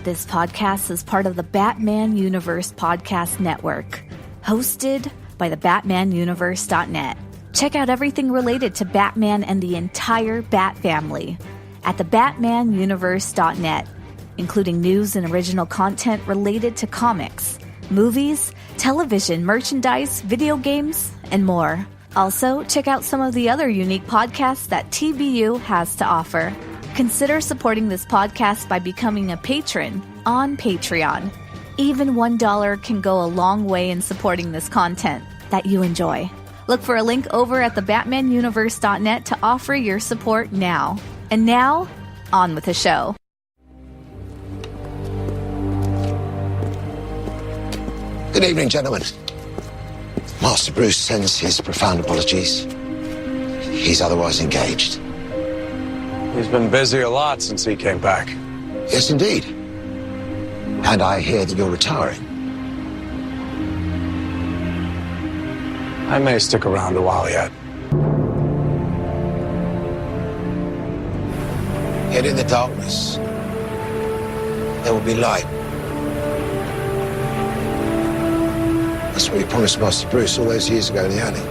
This podcast is part of the Batman Universe Podcast Network, hosted by the BatmanUniverse.net. Check out everything related to Batman and the entire Bat family at the BatmanUniverse.net, including news and original content related to comics, movies, television, merchandise, video games, and more. Also, check out some of the other unique podcasts that TBU has to offer. Consider supporting this podcast by becoming a patron on Patreon. Even $1 can go a long way in supporting this content that you enjoy. Look for a link over at the BatmanUniverse.net to offer your support now. And now, on with the show. Good evening, gentlemen. Master Bruce sends his profound apologies. He's otherwise engaged. He's been busy a lot since he came back. Yes, indeed. And I hear that you're retiring. I may stick around a while yet. Yet in the darkness, there will be light. That's what you promised Master Bruce all those years ago in the alley.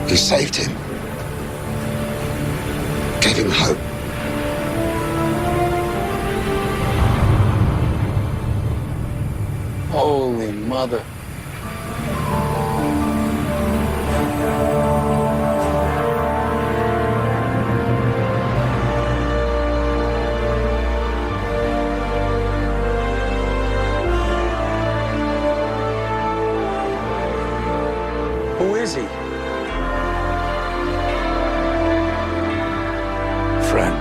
You saved him. Gave him hope. Holy mother. Who is he? Friend.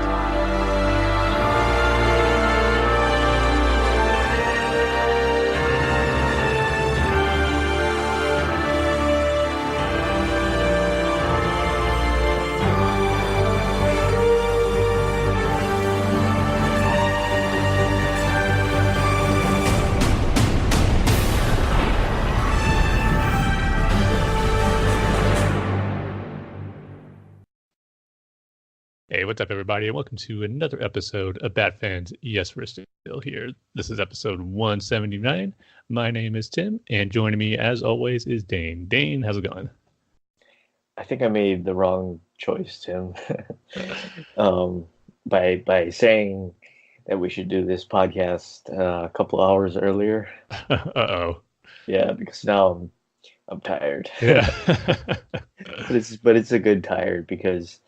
Hey, what's up, everybody, and welcome to another episode of Bat-Fans. Yes, we're still here. This is episode 179. My name is Tim, and joining me, as always, is Dane. Dane, how's it going? I think I made the wrong choice, Tim. By saying that we should do this podcast a couple hours earlier. Uh-oh. Yeah, because now I'm tired. Yeah. but it's a good tired because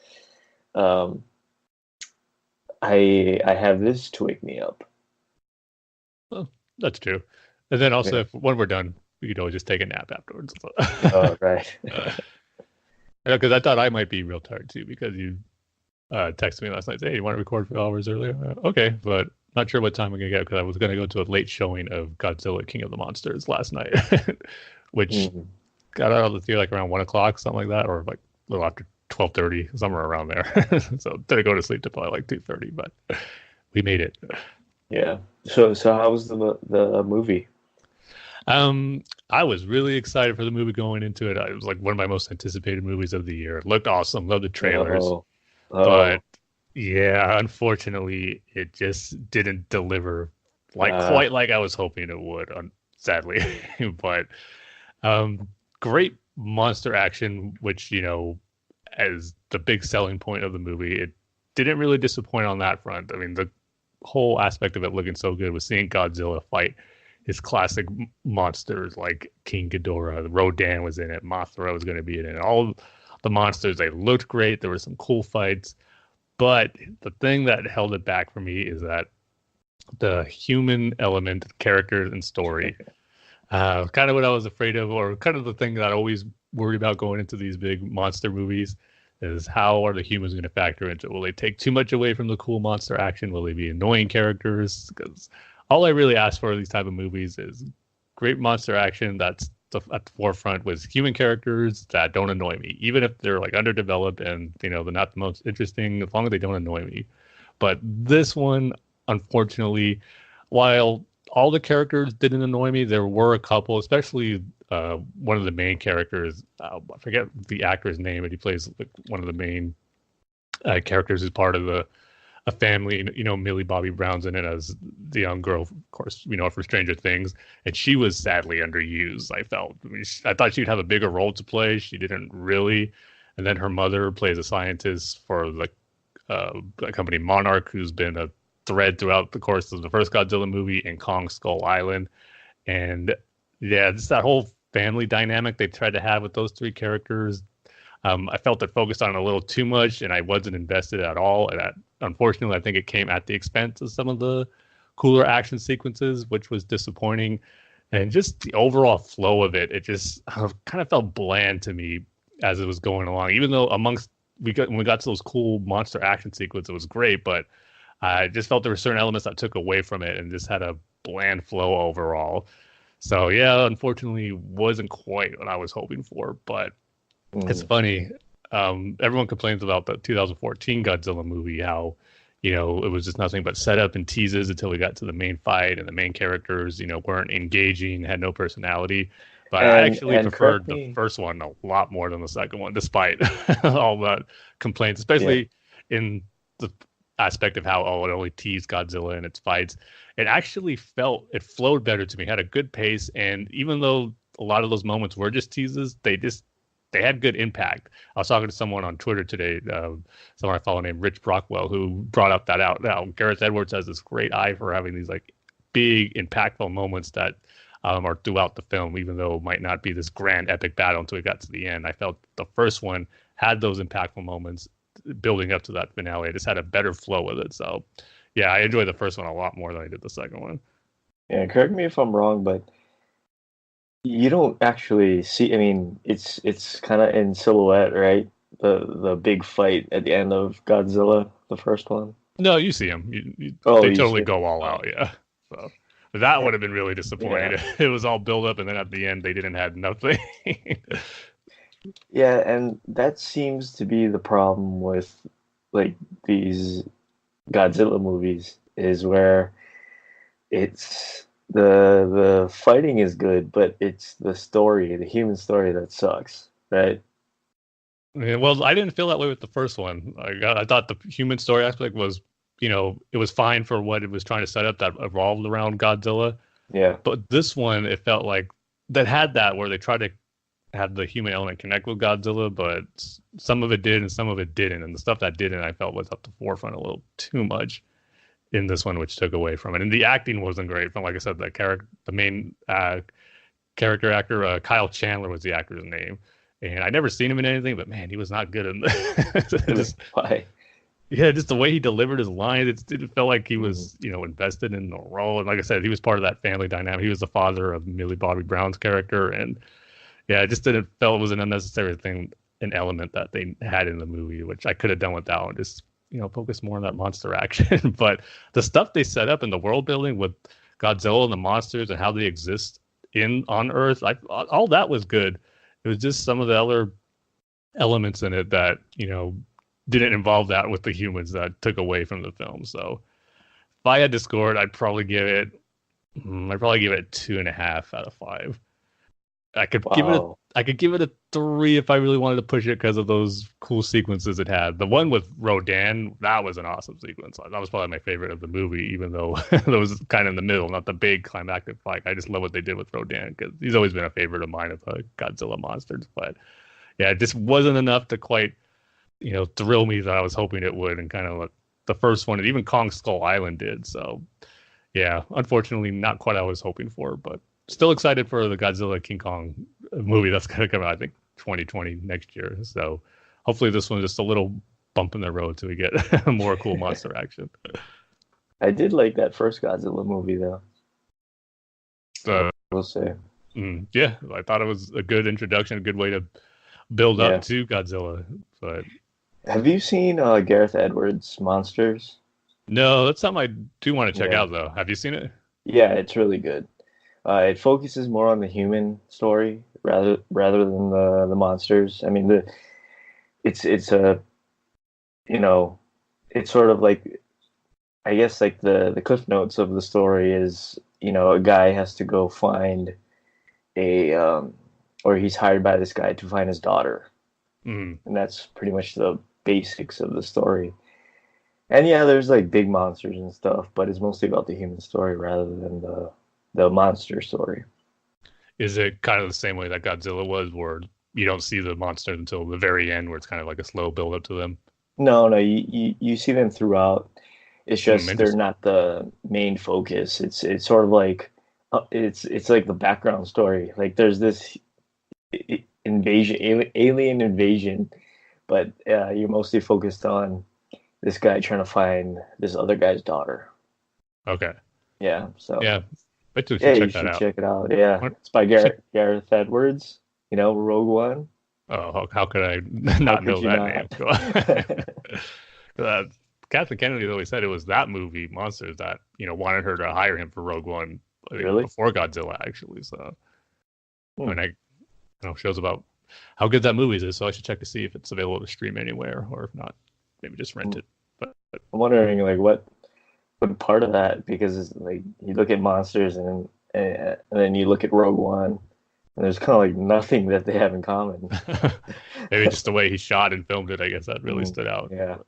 I have this to wake me up. Well, that's true. And then also, when we're done, we could always just take a nap afterwards. Oh, right. Because I thought I might be real tired, too, because you texted me last night, hey, you want to record a few hours earlier? Okay, but not sure what time we're going to get, because I was going to go to a late showing of Godzilla, King of the Monsters last night, which got out of the theater like around 1 o'clock, something like that, or like a little after 12:30, somewhere around there. So didn't go to sleep till probably like 2:30, but we made it. Yeah. So how was the movie? I was really excited for the movie going into it. It was like one of my most anticipated movies of the year. It looked awesome. Loved the trailers. But yeah, unfortunately, it just didn't deliver quite like I was hoping it would, sadly. But great monster action, which, you know, as the big selling point of the movie, it didn't really disappoint on that front. I mean, the whole aspect of it looking so good was seeing Godzilla fight his classic monsters like King Ghidorah. Rodan was in it. Mothra was going to be in it. All the monsters, they looked great. There were some cool fights. But the thing that held it back for me is that the human element, characters, and story, kind of what I was afraid of, or kind of the thing that I always worried about going into these big monster movies, is how are the humans going to factor into it? Will they take too much away from the cool monster action? Will they be annoying characters? Because all I really ask for in these type of movies is great monster action that's at the forefront with human characters that don't annoy me, even if they're like underdeveloped and, you know, they're not the most interesting, as long as they don't annoy me. But this one, unfortunately, while all the characters didn't annoy me, there were a couple, especially one of the main characters. I forget the actor's name, but he plays like one of the main characters as part of the a family. You know, Millie Bobby Brown's in it as the young girl, of course, you know, for Stranger Things, and she was sadly underused. I felt. I thought she'd have a bigger role to play. She didn't really. And then her mother plays a scientist for the company Monarch, who's been a thread throughout the course of the first Godzilla movie and Kong Skull Island. And yeah, just that whole family dynamic they tried to have with those three characters. I felt it focused on it a little too much, and I wasn't invested at all. And unfortunately, I think it came at the expense of some of the cooler action sequences, which was disappointing. And just the overall flow of it, it just kind of felt bland to me as it was going along. Even though when we got to those cool monster action sequences, it was great, but I just felt there were certain elements that took away from it and just had a bland flow overall. So yeah, unfortunately, wasn't quite what I was hoping for. But it's funny. Everyone complains about the 2014 Godzilla movie, how it was just nothing but setup and teases until we got to the main fight, and the main characters, weren't engaging, had no personality. But I actually preferred the first one a lot more than the second one, despite all the complaints, especially in the aspect of how it only teased Godzilla in its fights. It actually flowed better to me. It had a good pace, and even though a lot of those moments were just teases, they had good impact. I was talking to someone on Twitter today, someone I follow named Rich Brockwell, who brought up that out. Now, Gareth Edwards has this great eye for having these like big, impactful moments that are throughout the film, even though it might not be this grand epic battle until we got to the end. I felt the first one had those impactful moments building up to that finale. I just had a better flow with it. So, yeah, I enjoyed the first one a lot more than I did the second one. Yeah, correct me if I'm wrong, but you don't actually see. I mean, it's kind of in silhouette, right? The big fight at the end of Godzilla, the first one. No, you see them. They totally go all out. Yeah. So that would have been really disappointing. Yeah. It was all build up, and then at the end they didn't have nothing. Yeah, and that seems to be the problem with like these Godzilla movies, is where it's the fighting is good, but it's the story, the human story, that sucks, right? Yeah, well, I didn't feel that way with the first one. I thought the human story aspect was, it was fine for what it was trying to set up, that evolved around Godzilla. Yeah. But this one, it felt like that had that where they tried to have the human element connect with Godzilla, but some of it did and some of it didn't. And the stuff that didn't, I felt was up to forefront a little too much in this one, which took away from it. And the acting wasn't great. From, like I said, the main character actor, Kyle Chandler was the actor's name. And I never seen him in anything, but man, he was not good in Why? Yeah, just the way he delivered his lines, it felt like he was, invested in the role. And like I said, he was part of that family dynamic. He was the father of Millie Bobby Brown's character. And yeah, it just didn't felt it was an unnecessary thing, an element that they had in the movie, which I could have done without and just, focus more on that monster action. But the stuff they set up in the world building with Godzilla and the monsters and how they exist on Earth, all that was good. It was just some of the other elements in it that, didn't involve that with the humans that took away from the film. So if I had to score it, I'd probably give it 2.5 out of 5. I could give it a 3 if I really wanted to push it because of those cool sequences it had. The one with Rodan, that was an awesome sequence. That was probably my favorite of the movie, even though it was kind of in the middle, not the big climactic fight. I just love what they did with Rodan because he's always been a favorite of mine of Godzilla monsters. But yeah, it just wasn't enough to quite, thrill me that I was hoping it would, and kind of like the first one, and even Kong Skull Island did. So yeah, unfortunately, not quite what I was hoping for, but still excited for the Godzilla King Kong movie that's going to come out, I think, 2020 next year. So hopefully this one's just a little bump in the road till we get more cool monster action. I did like that first Godzilla movie, though. We'll say. Yeah, I thought it was a good introduction, a good way to build up to Godzilla. But have you seen Gareth Edwards' Monsters? No, that's something I do want to check out, though. Have you seen it? Yeah, it's really good. It focuses more on the human story rather than the monsters. I mean, it's a it's sort of like, I guess, like the cliff notes of the story is, a guy has to go find or he's hired by this guy to find his daughter. And that's pretty much the basics of the story. And yeah, there's like big monsters and stuff, but it's mostly about the human story rather than the monster story. Is it kind of the same way that Godzilla was, where you don't see the monsters until the very end, where it's kind of like a slow build up to them? No, no, you see them throughout. It's just they're Interesting. not the main focus. It's sort of like it's like the background story. Like there's this invasion, alien invasion, but you're mostly focused on this guy trying to find this other guy's daughter. Okay. Yeah, so Yeah. I should yeah, you check that should out. check it out. Yeah, What? it's by Gareth Edwards. You know, Rogue One. Oh, how could I How not could know you that name? not? uh, Kathleen Kennedy always said it was that movie, Monsters, that wanted her to hire him for Rogue One, I think, Really? before Godzilla, actually. So, I mean, Hmm. shows about how good that movie is. So I should check to see if it's available to stream anywhere, or if not, maybe just rent it. But I'm wondering like what part of that, because it's like you look at monsters and then you look at Rogue One and there's kind of like nothing that they have in common. maybe just the way he shot and filmed it, I guess that really stood out. Yeah.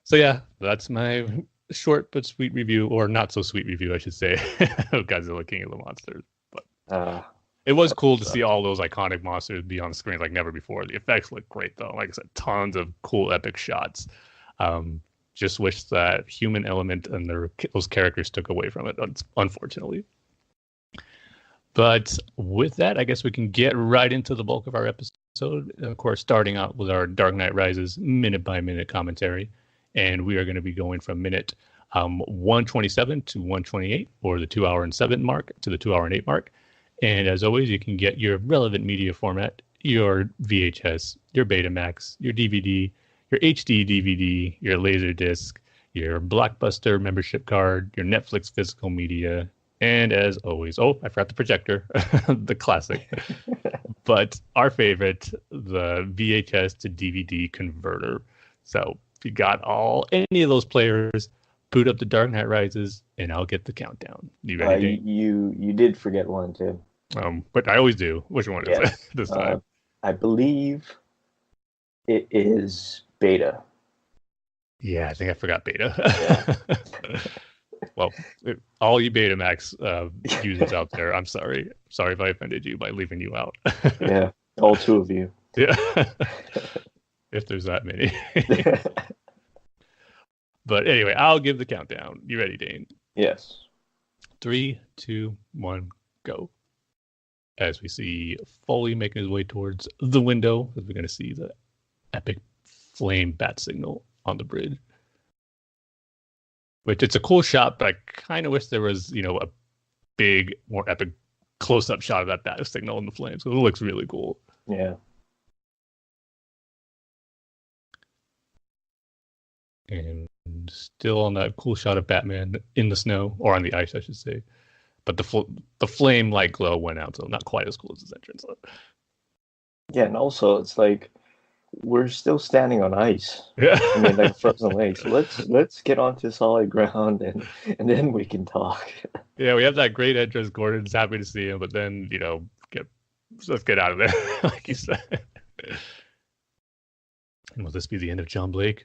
So yeah, that's my short but sweet review, or not so sweet review, I should say, of Godzilla King of the Monsters. But it was cool to see all those iconic monsters be on screen like never before. The effects look great, though. Like I said, tons of cool, epic shots. Just wish that human element and those characters took away from it, unfortunately. But with that, I guess we can get right into the bulk of our episode. Of course, starting out with our Dark Knight Rises minute-by-minute commentary. And we are going to be going from minute 127 to 128, or the 2 hour and 7 mark to the 2 hour and 8 mark. And as always, you can get your relevant media format, your VHS, your Betamax, your DVD, your HD DVD, your Laserdisc, your Blockbuster membership card, your Netflix physical media, and as always, I forgot the projector, the classic. But our favorite, the VHS to DVD converter. So if you got any of those players, boot up the Dark Knight Rises, and I'll get the countdown. You ready, Dane? You did forget one too. But I always do. Which one is it this time? I believe it is Beta. Yeah, I think I forgot Beta. Yeah. Well, all you Betamax users out there, I'm sorry. Sorry if I offended you by leaving you out. Yeah, all two of you. Yeah. If there's that many. But anyway, I'll give the countdown. You ready, Dane? Yes. 3, 2, 1, go. As we see Foley making his way towards the window, as we're going to see the epic flame bat signal on the bridge. Which it's a cool shot, but I kind of wish there was, a big, more epic close-up shot of that bat signal in the flames. It looks really cool. Yeah. And still on that cool shot of Batman in the snow, or on the ice, I should say. But the flame light glow went out, so not quite as cool as his entrance. Yeah, and also it's like we're still standing on ice. Yeah. I mean, like frozen lakes. Let's get onto solid ground and then we can talk. Yeah, we have that great entrance. Gordon's happy to see him, but then let's get out of there, like you said. And will this be the end of John Blake?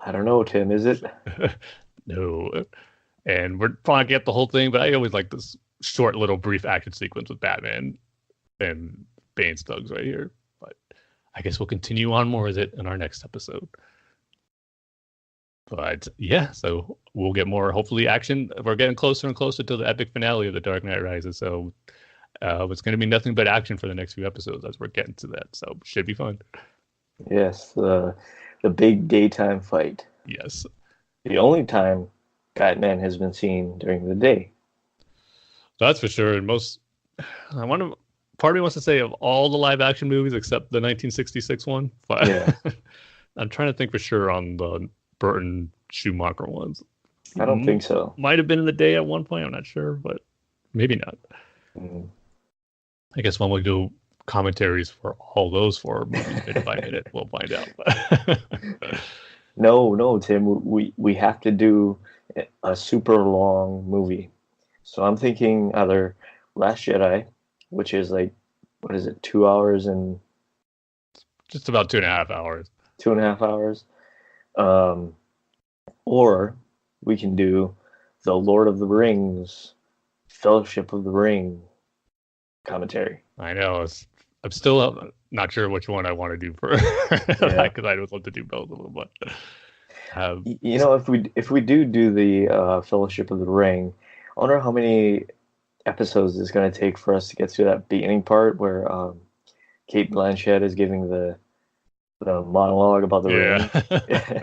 I don't know, Tim. Is it? No. And we're probably get the whole thing, but I always like this short little brief action sequence with Batman and Bane's thugs right here. But I guess we'll continue on more with it in our next episode. But yeah, so we'll get more, hopefully, action. We're getting closer and closer to the epic finale of The Dark Knight Rises. So it's going to be nothing but action for the next few episodes as we're getting to that. So should be fun. Yes, the big daytime fight. Yes. The only time Batman has been seen during the day. That's for sure. And part of me wants to say of all the live action movies except the 1966 one, but Yeah. I'm trying to think for sure on the Burton Schumacher ones. I don't think so. Might have been in the day at one point. I'm not sure, but maybe not. I guess when we do commentaries for all those 4 movies minute by minute, we'll find out. No, Tim. We have to do a super long movie. So I'm thinking either Last Jedi, which is like, what is it, 2 hours and just about 2.5 hours. 2.5 hours, Or we can do the Lord of the Rings, Fellowship of the Ring commentary. I know. I'm still not sure which one I want to do for because I would love to do both of them. But if we do the Fellowship of the Ring, I wonder how many episodes it's going to take for us to get through that beginning part where Kate Blanchett is giving the monologue about the ring. I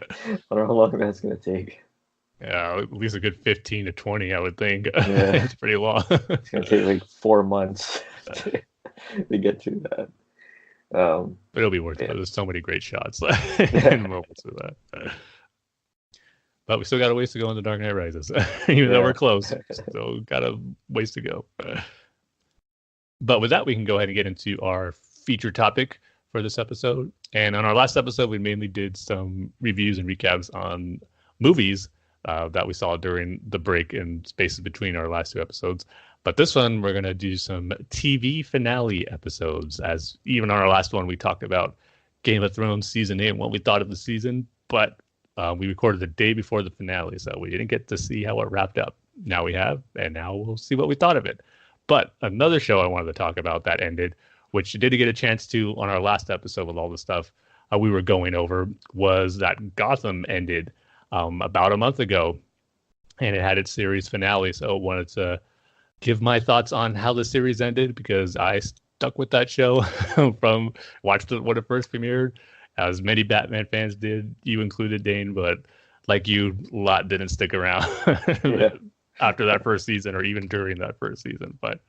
wonder how long that's going to take. Yeah, at least a good 15 to 20, I would think. Yeah. It's pretty long. It's going to take like 4 months to get through that. But it'll be worth it. There's so many great shots and moments of that. But we still got a ways to go in The Dark Knight Rises, even though we're close. Still got a ways to go. But with that, we can go ahead and get into our feature topic for this episode. And on our last episode, we mainly did some reviews and recaps on movies that we saw during the break and spaces between our last 2 episodes. But this one, we're going to do some TV finale episodes. As even on our last one, we talked about Game of Thrones Season 8 and what we thought of the season. But we recorded the day before the finale, so we didn't get to see how it wrapped up. Now we have, and now we'll see what we thought of it. But another show I wanted to talk about that ended, which did get a chance to on our last episode with all the stuff we were going over, was that Gotham ended about a month ago, and it had its series finale. So I wanted to give my thoughts on how the series ended, because I stuck with that show from watched it when it first premiered, as many Batman fans did, you included, Dane, but like you, a lot didn't stick around after that first season or even during that first season. But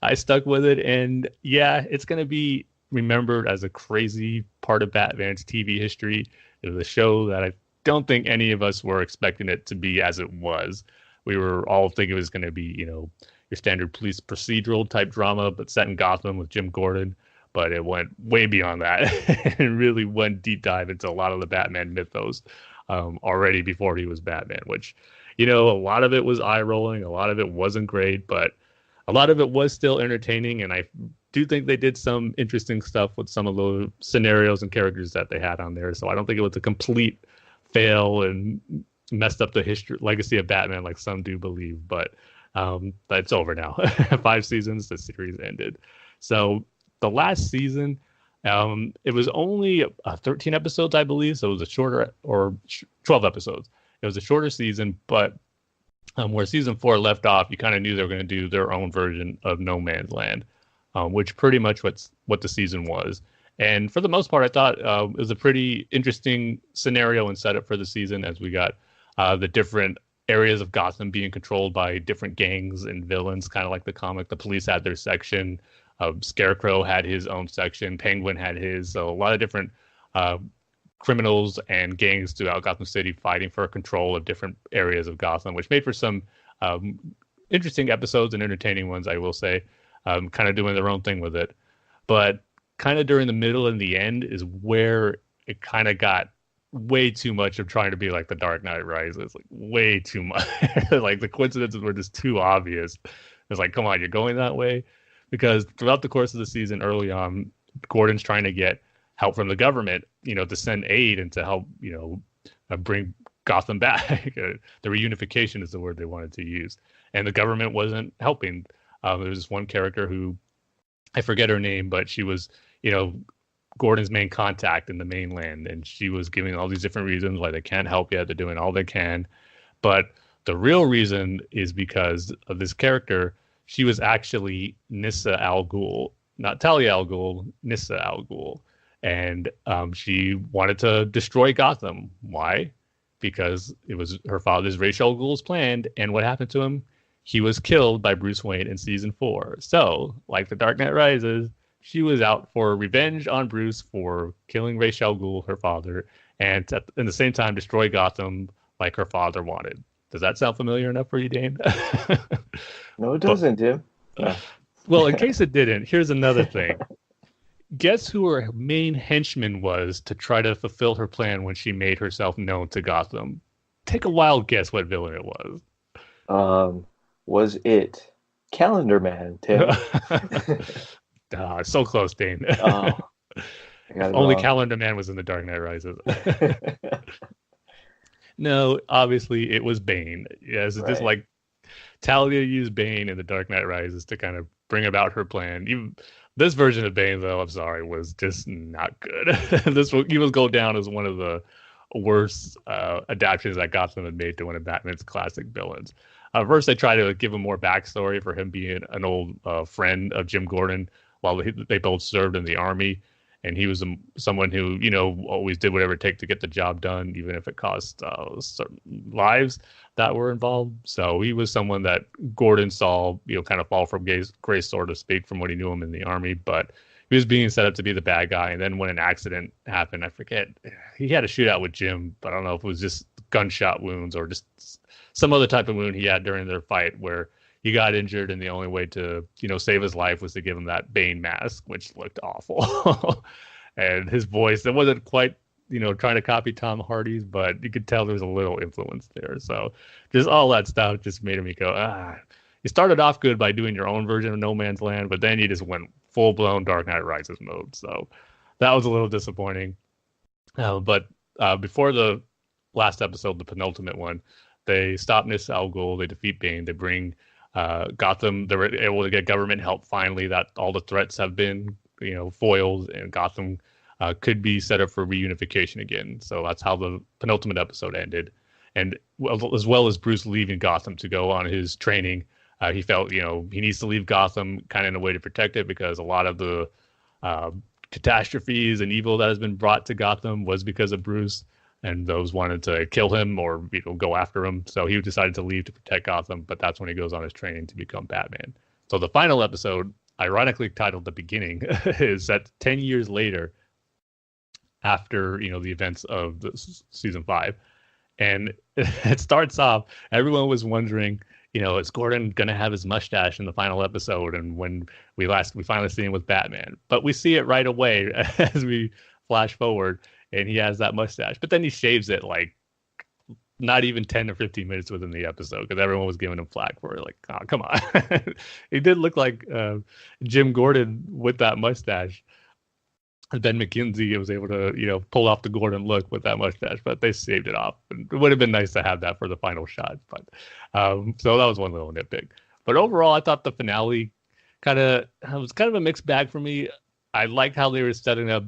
I stuck with it, and yeah, it's going to be remembered as a crazy part of Batman's TV history. It was a show that I don't think any of us were expecting it to be as it was. We were all thinking it was going to be, your standard police procedural type drama, but set in Gotham with Jim Gordon. But it went way beyond that and really went deep dive into a lot of the Batman mythos already before he was Batman, which, a lot of it was eye-rolling. A lot of it wasn't great, but a lot of it was still entertaining. And I do think they did some interesting stuff with some of the scenarios and characters that they had on there. So I don't think it was a complete fail and messed up the legacy of Batman like some do believe. But it's over now. 5 seasons, the series ended. So the last season, it was only 13 episodes, I believe. So it was a shorter, or 12 episodes. It was a shorter season, but where season 4 left off, you kind of knew they were going to do their own version of No Man's Land, which pretty much what the season was. And for the most part, I thought it was a pretty interesting scenario and setup for the season, as we got the different areas of Gotham being controlled by different gangs and villains, kind of like the comic. The police had their section. Scarecrow had his own section. Penguin had his. So a lot of different criminals and gangs throughout Gotham City fighting for control of different areas of Gotham, which made for some interesting episodes and entertaining ones, I will say, kind of doing their own thing with it. But kind of during the middle and the end is where it kind of got way too much of trying to be like The Dark Knight Rises, like way too much. Like the coincidences were just too obvious. It's like, come on, you're going that way? Because throughout the course of the season, early on, Gordon's trying to get help from the government, to send aid and to help, bring Gotham back. The reunification is the word they wanted to use. And the government wasn't helping. There was this one character who, I forget her name, but she was, Gordon's main contact in the mainland. And she was giving all these different reasons why they can't help yet. They're doing all they can. But the real reason is because of this character. She was actually Nyssa Al Ghul, not Talia Al Ghul, Nyssa Al Ghul. And she wanted to destroy Gotham. Why? Because it was her father's Ra's al Ghul's plan. And what happened to him? He was killed by Bruce Wayne in season 4. So, like The Dark Knight Rises, she was out for revenge on Bruce for killing Ra's al Ghul, her father, and at the same time destroy Gotham like her father wanted. Does that sound familiar enough for you, Dane? No, it doesn't, Tim. Well, in case it didn't, here's another thing. Guess who her main henchman was to try to fulfill her plan when she made herself known to Gotham? Take a wild guess what villain it was. Was it Calendar Man, Tim? So close, Dane. Only Calendar Man was in The Dark Knight Rises. No, obviously it was Bane. Yes, it's just like Talia used Bane in The Dark Knight Rises to kind of bring about her plan. Even this version of Bane, though, I'm sorry, was just not good. This will go down as one of the worst adaptations that Gotham had made to one of Batman's classic villains. First, they try to give him more backstory for him being an old friend of Jim Gordon while they both served in the army. And he was someone who, always did whatever it took to get the job done, even if it cost certain lives that were involved. So he was someone that Gordon saw, kind of fall from grace, so to speak, from what he knew him in the army. But he was being set up to be the bad guy. And then when an accident happened, I forget, he had a shootout with Jim, but I don't know if it was just gunshot wounds or just some other type of wound he had during their fight where he got injured, and the only way to, save his life was to give him that Bane mask, which looked awful. And his voice, it wasn't quite, trying to copy Tom Hardy's, but you could tell there was a little influence there. So just all that stuff just made me go, You started off good by doing your own version of No Man's Land, but then you just went full-blown Dark Knight Rises mode. So that was a little disappointing. But before the last episode, the penultimate one, they stop Nis Al Ghul, they defeat Bane, they bring Gotham, they were able to get government help finally, that all the threats have been, foiled, and Gotham could be set up for reunification again. So that's how the penultimate episode ended. And as well as Bruce leaving Gotham to go on his training, he felt, he needs to leave Gotham kind of in a way to protect it, because a lot of the catastrophes and evil that has been brought to Gotham was because of Bruce. And those wanted to kill him or go after him. So he decided to leave to protect Gotham, but that's when he goes on his training to become Batman. So the final episode, ironically titled The Beginning, is set 10 years later after, the events of season 5. And it starts off, everyone was wondering, is Gordon going to have his mustache in the final episode? And when we finally see him with Batman. But we see it right away as we flash forward. And he has that mustache, but then he shaves it like not even 10 or 15 minutes within the episode, because everyone was giving him flack for it. Like, oh, come on. He did look like Jim Gordon with that mustache. And Ben McKenzie was able to, pull off the Gordon look with that mustache, but they saved it off. It would have been nice to have that for the final shot. But so that was one little nitpick. But overall, I thought the finale was kind of a mixed bag for me. I liked how they were setting up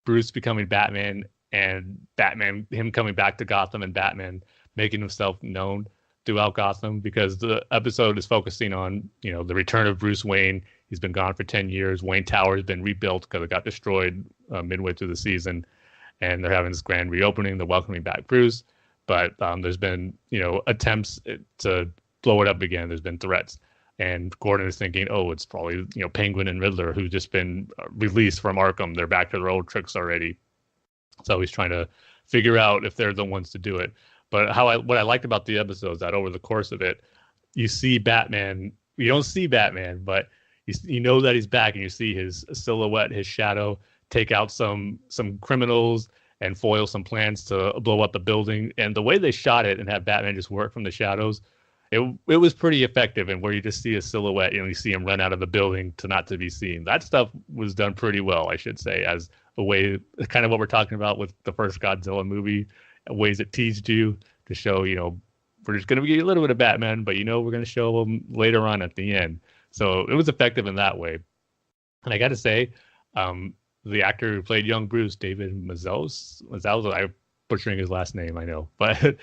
Bruce becoming Batman, and Batman, him coming back to Gotham, and Batman making himself known throughout Gotham, because the episode is focusing on, the return of Bruce Wayne. He's been gone for 10 years. Wayne Tower has been rebuilt because it got destroyed midway through the season, and they're having this grand reopening. They're welcoming back Bruce, but there's been, attempts to blow it up again. There's been threats. And Gordon is thinking, it's probably, Penguin and Riddler, who've just been released from Arkham. They're back to their old tricks already. So he's trying to figure out if they're the ones to do it. But what I liked about the episode is that over the course of it, you see Batman. You don't see Batman, but you know that he's back, and you see his silhouette, his shadow, take out some criminals and foil some plans to blow up the building. And the way they shot it and have Batman just work from the shadows, it was pretty effective, and where you just see a silhouette, you see him run out of the building to not to be seen. That stuff was done pretty well, I should say, as a way, kind of what we're talking about with the first Godzilla movie, ways it teased you to show, we're just going to give you a little bit of Batman, but we're going to show him later on at the end. So it was effective in that way. And I got to say, the actor who played young Bruce, David Mazouz, I'm butchering his last name, I know, but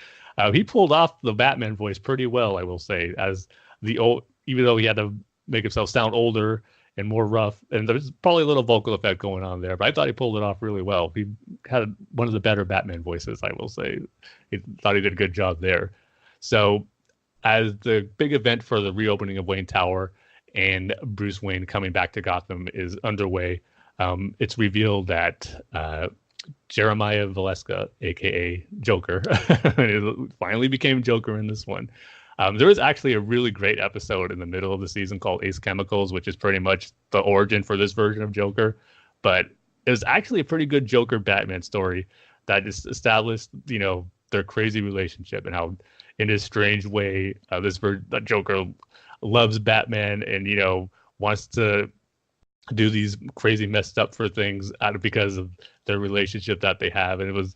he pulled off the Batman voice pretty well, I will say, as even though he had to make himself sound older and more rough, and there's probably a little vocal effect going on there, but I thought he pulled it off really well. He had one of the better Batman voices, I will say. He thought he did a good job there. So as the big event for the reopening of Wayne Tower and Bruce Wayne coming back to Gotham is underway, it's revealed that Jeremiah Valeska, a.k.a. Joker, finally became Joker in this one. There was actually a really great episode in the middle of the season called Ace Chemicals, which is pretty much the origin for this version of Joker. But it was actually a pretty good Joker-Batman story that just established, their crazy relationship, and how, in his strange way, that Joker loves Batman and, wants to do these crazy messed up for things because of their relationship that they have. And it was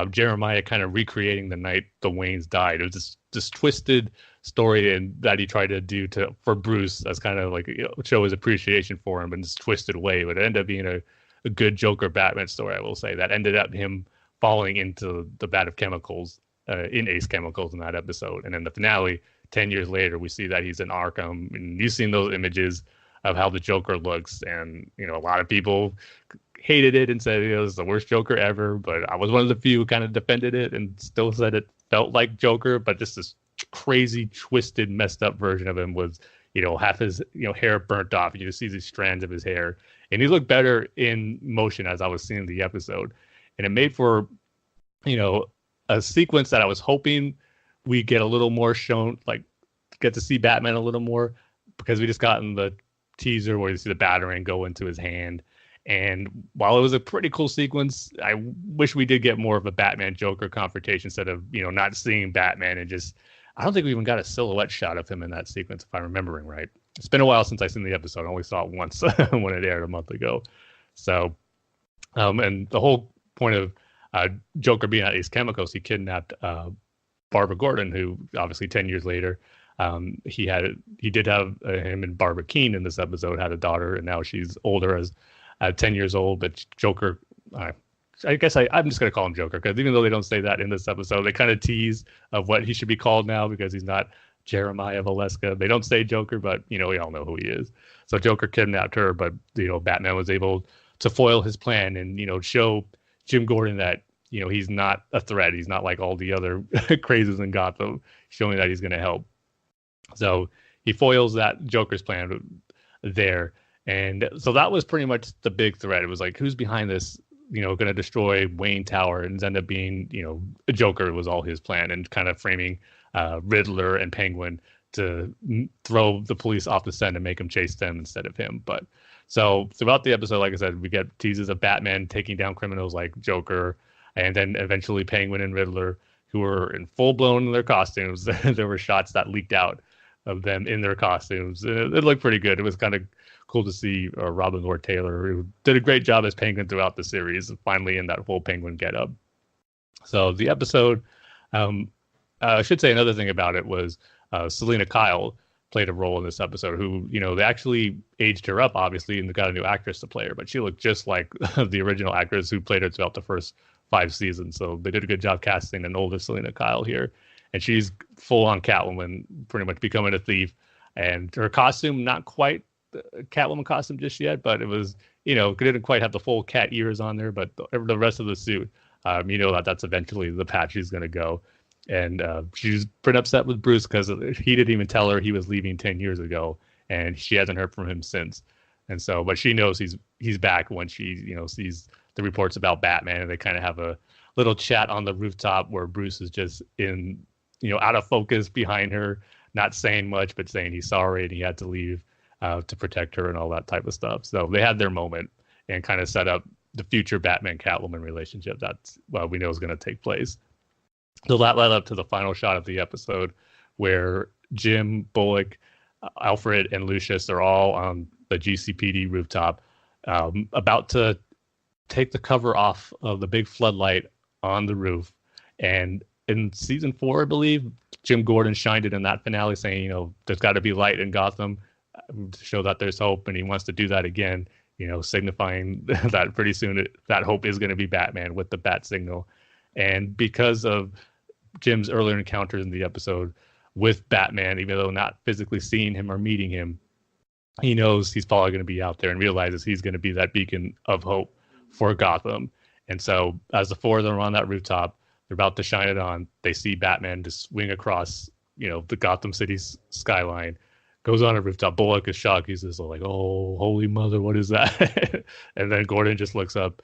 Jeremiah kind of recreating the night the Waynes died. It was this twisted story and that he tried to do for Bruce as kind of like, show his appreciation for him in this twisted way. But it ended up being a good Joker Batman story, I will say, that ended up him falling into the vat of chemicals in Ace Chemicals in that episode. And in the finale, 10 years later, we see that he's in Arkham. And you've seen those images of how the Joker looks. And, a lot of people hated it and said it was the worst Joker ever. But I was one of the few who kind of defended it and still said it felt like Joker. But just this crazy, twisted, messed up version of him was, half his, hair burnt off. You just see these strands of his hair. And he looked better in motion as I was seeing the episode. And it made for, a sequence that I was hoping we get a little more shown, like get to see Batman a little more, because we just got in the teaser where you see the Batarang go into his hand. And while it was a pretty cool sequence, I wish we did get more of a Batman Joker confrontation instead of, not seeing Batman and just, I don't think we even got a silhouette shot of him in that sequence, if I'm remembering right. It's been a while since I've seen the episode. I only saw it once when it aired a month ago. So, and the whole point of Joker being at Ace Chemicals, he kidnapped Barbara Gordon, who obviously 10 years later, he did have him and Barbara Keene in this episode, had a daughter, and now she's older as 10 years old. But Joker, I guess I'm just going to call him Joker, because even though they don't say that in this episode, they kind of tease of what he should be called now, because he's not Jeremiah Valeska. They don't say Joker, but, we all know who he is. So Joker kidnapped her, but, Batman was able to foil his plan and, show Jim Gordon that, he's not a threat. He's not like all the other crazes in Gotham, showing that he's going to help. So he foils that Joker's plan there. And so that was pretty much the big threat. It was like, who's behind this, going to destroy Wayne Tower? And it ended up being, a Joker was all his plan, and kind of framing Riddler and Penguin to throw the police off the scent and make them chase them instead of him. But so throughout the episode, like I said, we get teases of Batman taking down criminals like Joker, and then eventually Penguin and Riddler, who were in full blown in their costumes. There were shots that leaked out of them in their costumes. It looked pretty good. It was kind of cool to see Robin Lord Taylor, who did a great job as Penguin throughout the series, finally in that full Penguin getup. So the episode, I should say another thing about it was Selena Kyle played a role in this episode, who, they actually aged her up, obviously, and they got a new actress to play her, but she looked just like the original actress who played her throughout the first 5 seasons. So they did a good job casting an older Selena Kyle here. And she's full on Catwoman, pretty much becoming a thief. And her costume, not quite a Catwoman costume just yet, but it was, didn't quite have the full cat ears on there, but the rest of the suit, that's eventually the path she's going to go. And she's pretty upset with Bruce because he didn't even tell her he was leaving 10 years ago, and she hasn't heard from him since. And so, but she knows he's back when she, sees the reports about Batman, and they kind of have a little chat on the rooftop where Bruce is just in, out of focus behind her, not saying much, but saying he's sorry and he had to leave to protect her and all that type of stuff. So they had their moment and kind of set up the future Batman Catwoman relationship that's, we know is going to take place. So that led up to the final shot of the episode where Jim, Bullock, Alfred, and Lucius are all on the GCPD rooftop, about to take the cover off of the big floodlight on the roof. And in season 4, I believe, Jim Gordon shined it in that finale, saying, there's got to be light in Gotham to show that there's hope. And he wants to do that again, signifying that pretty soon that hope is going to be Batman with the bat signal. And because of Jim's earlier encounters in the episode with Batman, even though not physically seeing him or meeting him, he knows he's probably going to be out there and realizes he's going to be that beacon of hope for Gotham. And so as the four of them are on that rooftop, they're about to shine it on. They see Batman just swing across, the Gotham City skyline, goes on a rooftop. Bullock is shocked. He's just like, oh, holy mother, what is that? And then Gordon just looks up.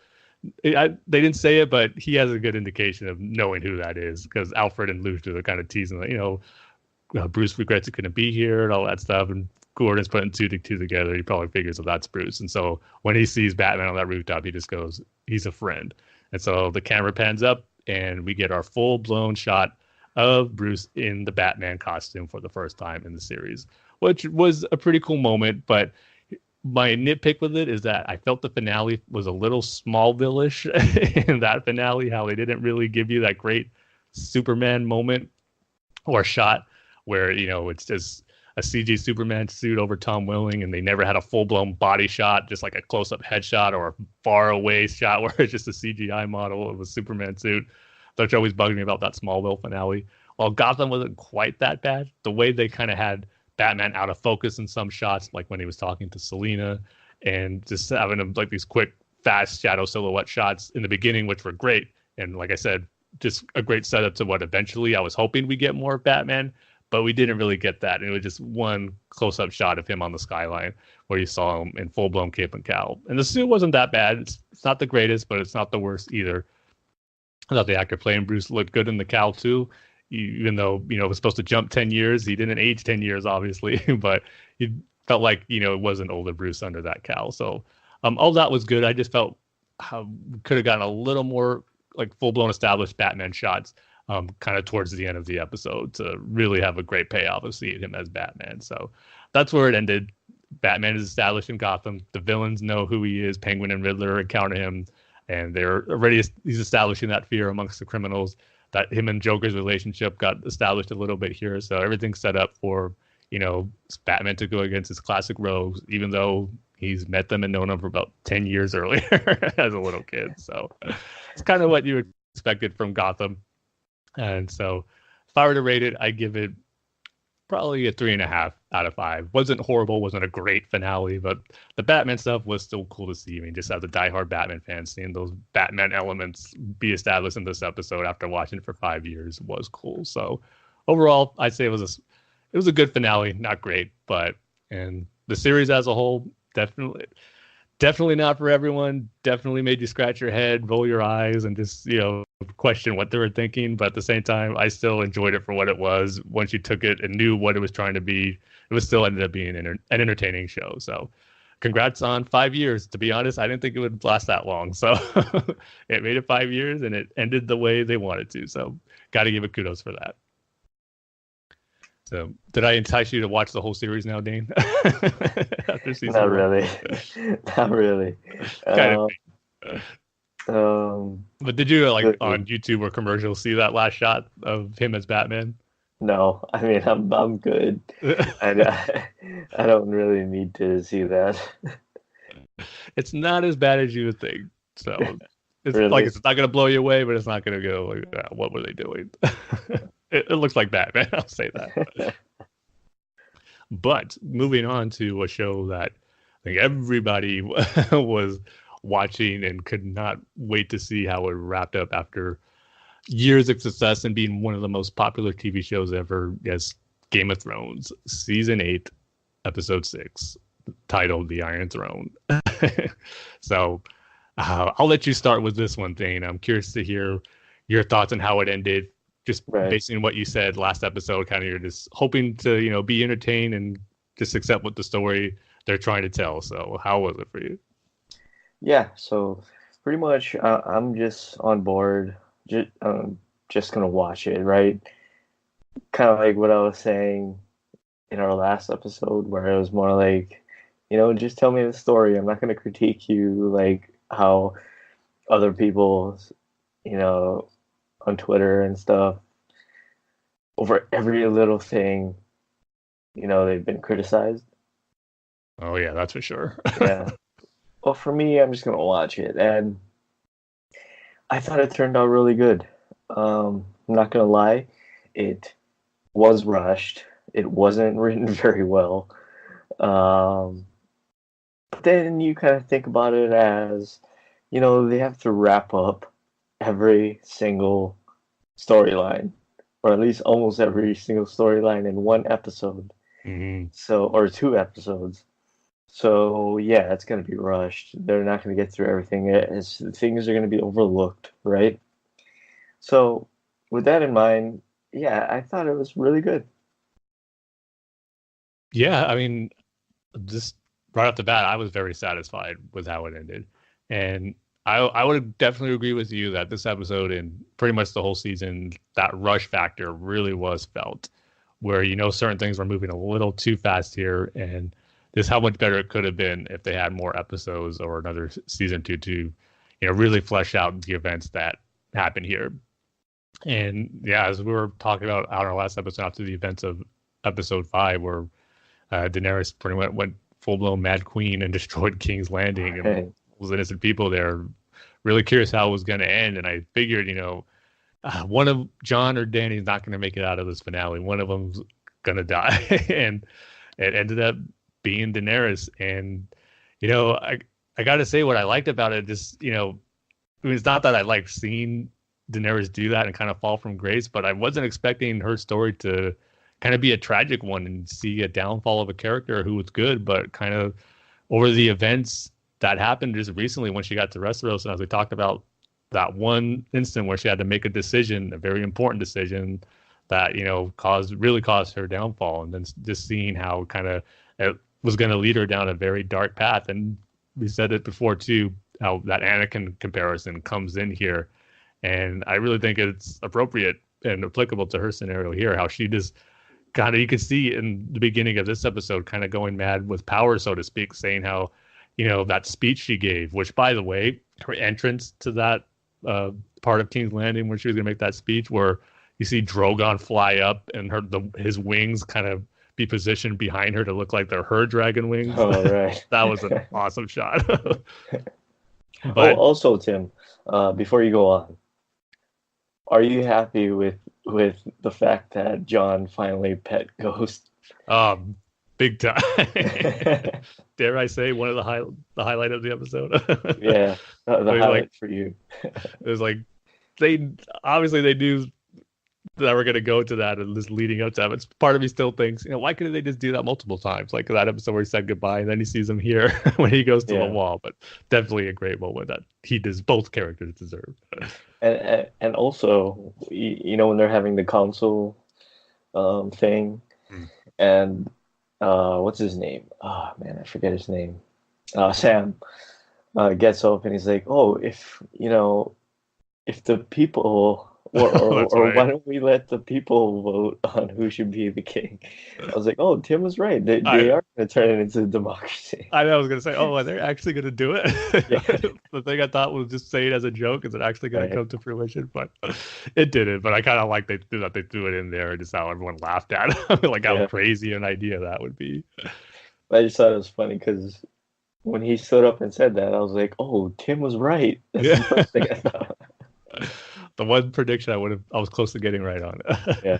They didn't say it, but he has a good indication of knowing who that is, because Alfred and Lucius are kind of teasing, like, Bruce regrets he couldn't be here and all that stuff. And Gordon's putting 2 to 2 together. He probably figures that that's Bruce. And so when he sees Batman on that rooftop, he just goes, he's a friend. And so the camera pans up and we get our full blown shot of Bruce in the Batman costume for the first time in the series, which was a pretty cool moment. But my nitpick with it is that I felt the finale was a little Smallville-ish in that finale, how they didn't really give you that great Superman moment or shot where, it's just a CG Superman suit over Tom Welling, and they never had a full-blown body shot, just like a close-up headshot or a far-away shot where it's just a CGI model of a Superman suit. That's always bugged me about that Smallville finale. While Gotham wasn't quite that bad, the way they kind of had Batman out of focus in some shots, like when he was talking to Selina, and just having him like these quick, fast shadow silhouette shots in the beginning, which were great. And like I said, just a great setup to what eventually I was hoping we get more of Batman, but we didn't really get that. And it was just one close-up shot of him on the skyline where you saw him in full-blown cape and cowl. And the suit wasn't that bad. It's not the greatest, but it's not the worst either. I thought the actor playing Bruce looked good in the cowl too. Even though, it was supposed to jump 10 years, he didn't age 10 years, obviously, but he felt like, it wasn't older Bruce under that cowl. So all that was good. I just felt we could have gotten a little more like full-blown established Batman shots kind of towards the end of the episode to really have a great payoff of seeing him as Batman. So that's where it ended. Batman is established in Gotham. The villains know who he is. Penguin and Riddler encounter him, and he's establishing that fear amongst the criminals. That him and Joker's relationship got established a little bit here. So everything's set up for, Batman to go against his classic rogues, even though he's met them and known them for about 10 years earlier as a little kid. So it's kind of what you expected from Gotham. And so if I were to rate it, I give it probably a 3.5 out of 5. Wasn't horrible, wasn't a great finale, but the Batman stuff was still cool to see. I mean, just as a diehard Batman fan, seeing those Batman elements be established in this episode after watching it for 5 years was cool. So overall, I'd say it was a good finale, not great, and the series as a whole, definitely not for everyone. Definitely made you scratch your head, roll your eyes, and just, question what they were thinking. But at the same time, I still enjoyed it for what it was. Once you took it and knew what it was trying to be, it was still ended up being an entertaining show. So congrats on 5 years. To be honest, I didn't think it would last that long. So it made it 5 years and it ended the way they wanted to. So got to give it kudos for that. So did I entice you to watch the whole series now, Dane? Not really. Not really. Kind of. But did you on YouTube or commercial see that last shot of him as Batman? No, I mean I'm good. I don't really need to see that. It's not as bad as you would think. So it's Really? it's not gonna blow you away, but it's not gonna go like, what were they doing? It looks like Batman. I'll say that. But moving on to a show that I think everybody was watching and could not wait to see how it wrapped up after years of success and being one of the most popular TV shows ever, as Game of Thrones, Season 8, Episode 6, titled The Iron Throne. So I'll let you start with this one, Dane. I'm curious to hear your thoughts on how it ended. Just based on what you said last episode, kind of you're just hoping to, be entertained and just accept what the story they're trying to tell. So how was it for you? Yeah, so pretty much I'm just on board, just going to watch it, right? Kind of like what I was saying in our last episode, where it was more like, just tell me the story. I'm not going to critique you like how other people, on Twitter and stuff, over every little thing, they've been criticized. Oh, yeah, that's for sure. Yeah. Well, for me, I'm just going to watch it. And I thought it turned out really good. I'm not going to lie. It was rushed. It wasn't written very well. But then you kind of think about it as, they have to wrap up every single storyline, or at least almost every single storyline in one episode. Mm-hmm. So, or 2 episodes. So yeah, it's going to be rushed. They're not going to get through everything. Things are going to be overlooked, right? So with that in mind, yeah, I thought it was really good. Yeah, I mean, just right off the bat, I was very satisfied with how it ended. And I would definitely agree with you that this episode and pretty much the whole season, that rush factor really was felt, where certain things were moving a little too fast here, and just how much better it could have been if they had more episodes or another season to really flesh out the events that happened here. And yeah, as we were talking about on our last episode after the events of episode 5, where Daenerys pretty much went full-blown Mad Queen and destroyed King's Landing and was innocent people there. Really curious how it was going to end, and I figured, one of Jon or Dany's not going to make it out of this finale. One of them's going to die, and it ended up being Daenerys. And I got to say, what I liked about it, just it's not that I liked seeing Daenerys do that and kind of fall from grace, but I wasn't expecting her story to kind of be a tragic one and see a downfall of a character who was good, but kind of over the events that happened just recently when she got to Westeros, and as we talked about that one instant where she had to make a decision, a very important decision that really caused her downfall, and then just seeing how kind of it was going to lead her down a very dark path. And we said it before too, how that Anakin comparison comes in here, and I really think it's appropriate and applicable to her scenario here, how she just kind of, you could see in the beginning of this episode, kind of going mad with power, so to speak, saying how, that speech she gave, which, by the way, her entrance to that part of King's Landing where she was going to make that speech, where you see Drogon fly up and his wings kind of be positioned behind her to look like they're her dragon wings. Oh, right. That was an awesome shot. But also, Tim, before you go on, are you happy with the fact that Jon finally pet Ghost? Big time. Dare I say one of the highlight of the episode? Yeah, the highlight for you. It was like they knew that we're going to go to that, and just leading up to that. But part of me still thinks, why couldn't they just do that multiple times? Like that episode where he said goodbye, and then he sees him here when he goes to the wall. But definitely a great moment that both characters deserve. And also, when they're having the council thing, and what's his name? Oh man, I forget his name. Sam gets up and he's like, "Oh, if the people." Or why don't we let the people vote on who should be the king? I was like, oh, Tim was right. They are going to turn it into a democracy. I was going to say, are they actually going to do it? Yeah. The thing I thought was just say it as a joke. Is it actually going to come to fruition? But it didn't. But I kind of like they threw it in there, and just how everyone laughed at it. Like how crazy an idea that would be. I just thought it was funny because when he stood up and said that, I was like, oh, Tim was right. That's the first thing I thought. The one prediction I was close to getting right on. Yeah.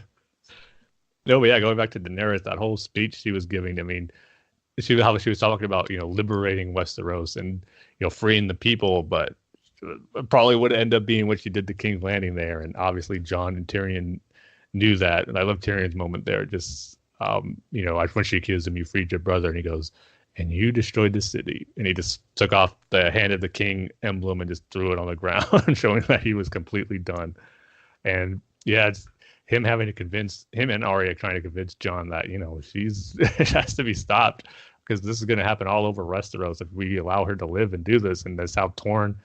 No, but yeah, going back to Daenerys, that whole speech she was giving, I mean, she was talking about, liberating Westeros and, freeing the people, but it probably would end up being what she did to King's Landing there. And obviously Jon and Tyrion knew that. And I love Tyrion's moment there. Just, when she accused him, you freed your brother, and he goes, and you destroyed the city. And he just took off the hand of the king emblem and just threw it on the ground, showing that he was completely done. And yeah, it's him having to convince him and Arya trying to convince Jon that, it has to be stopped, because this is going to happen all over Westeros if we allow her to live and do this. And that's how torn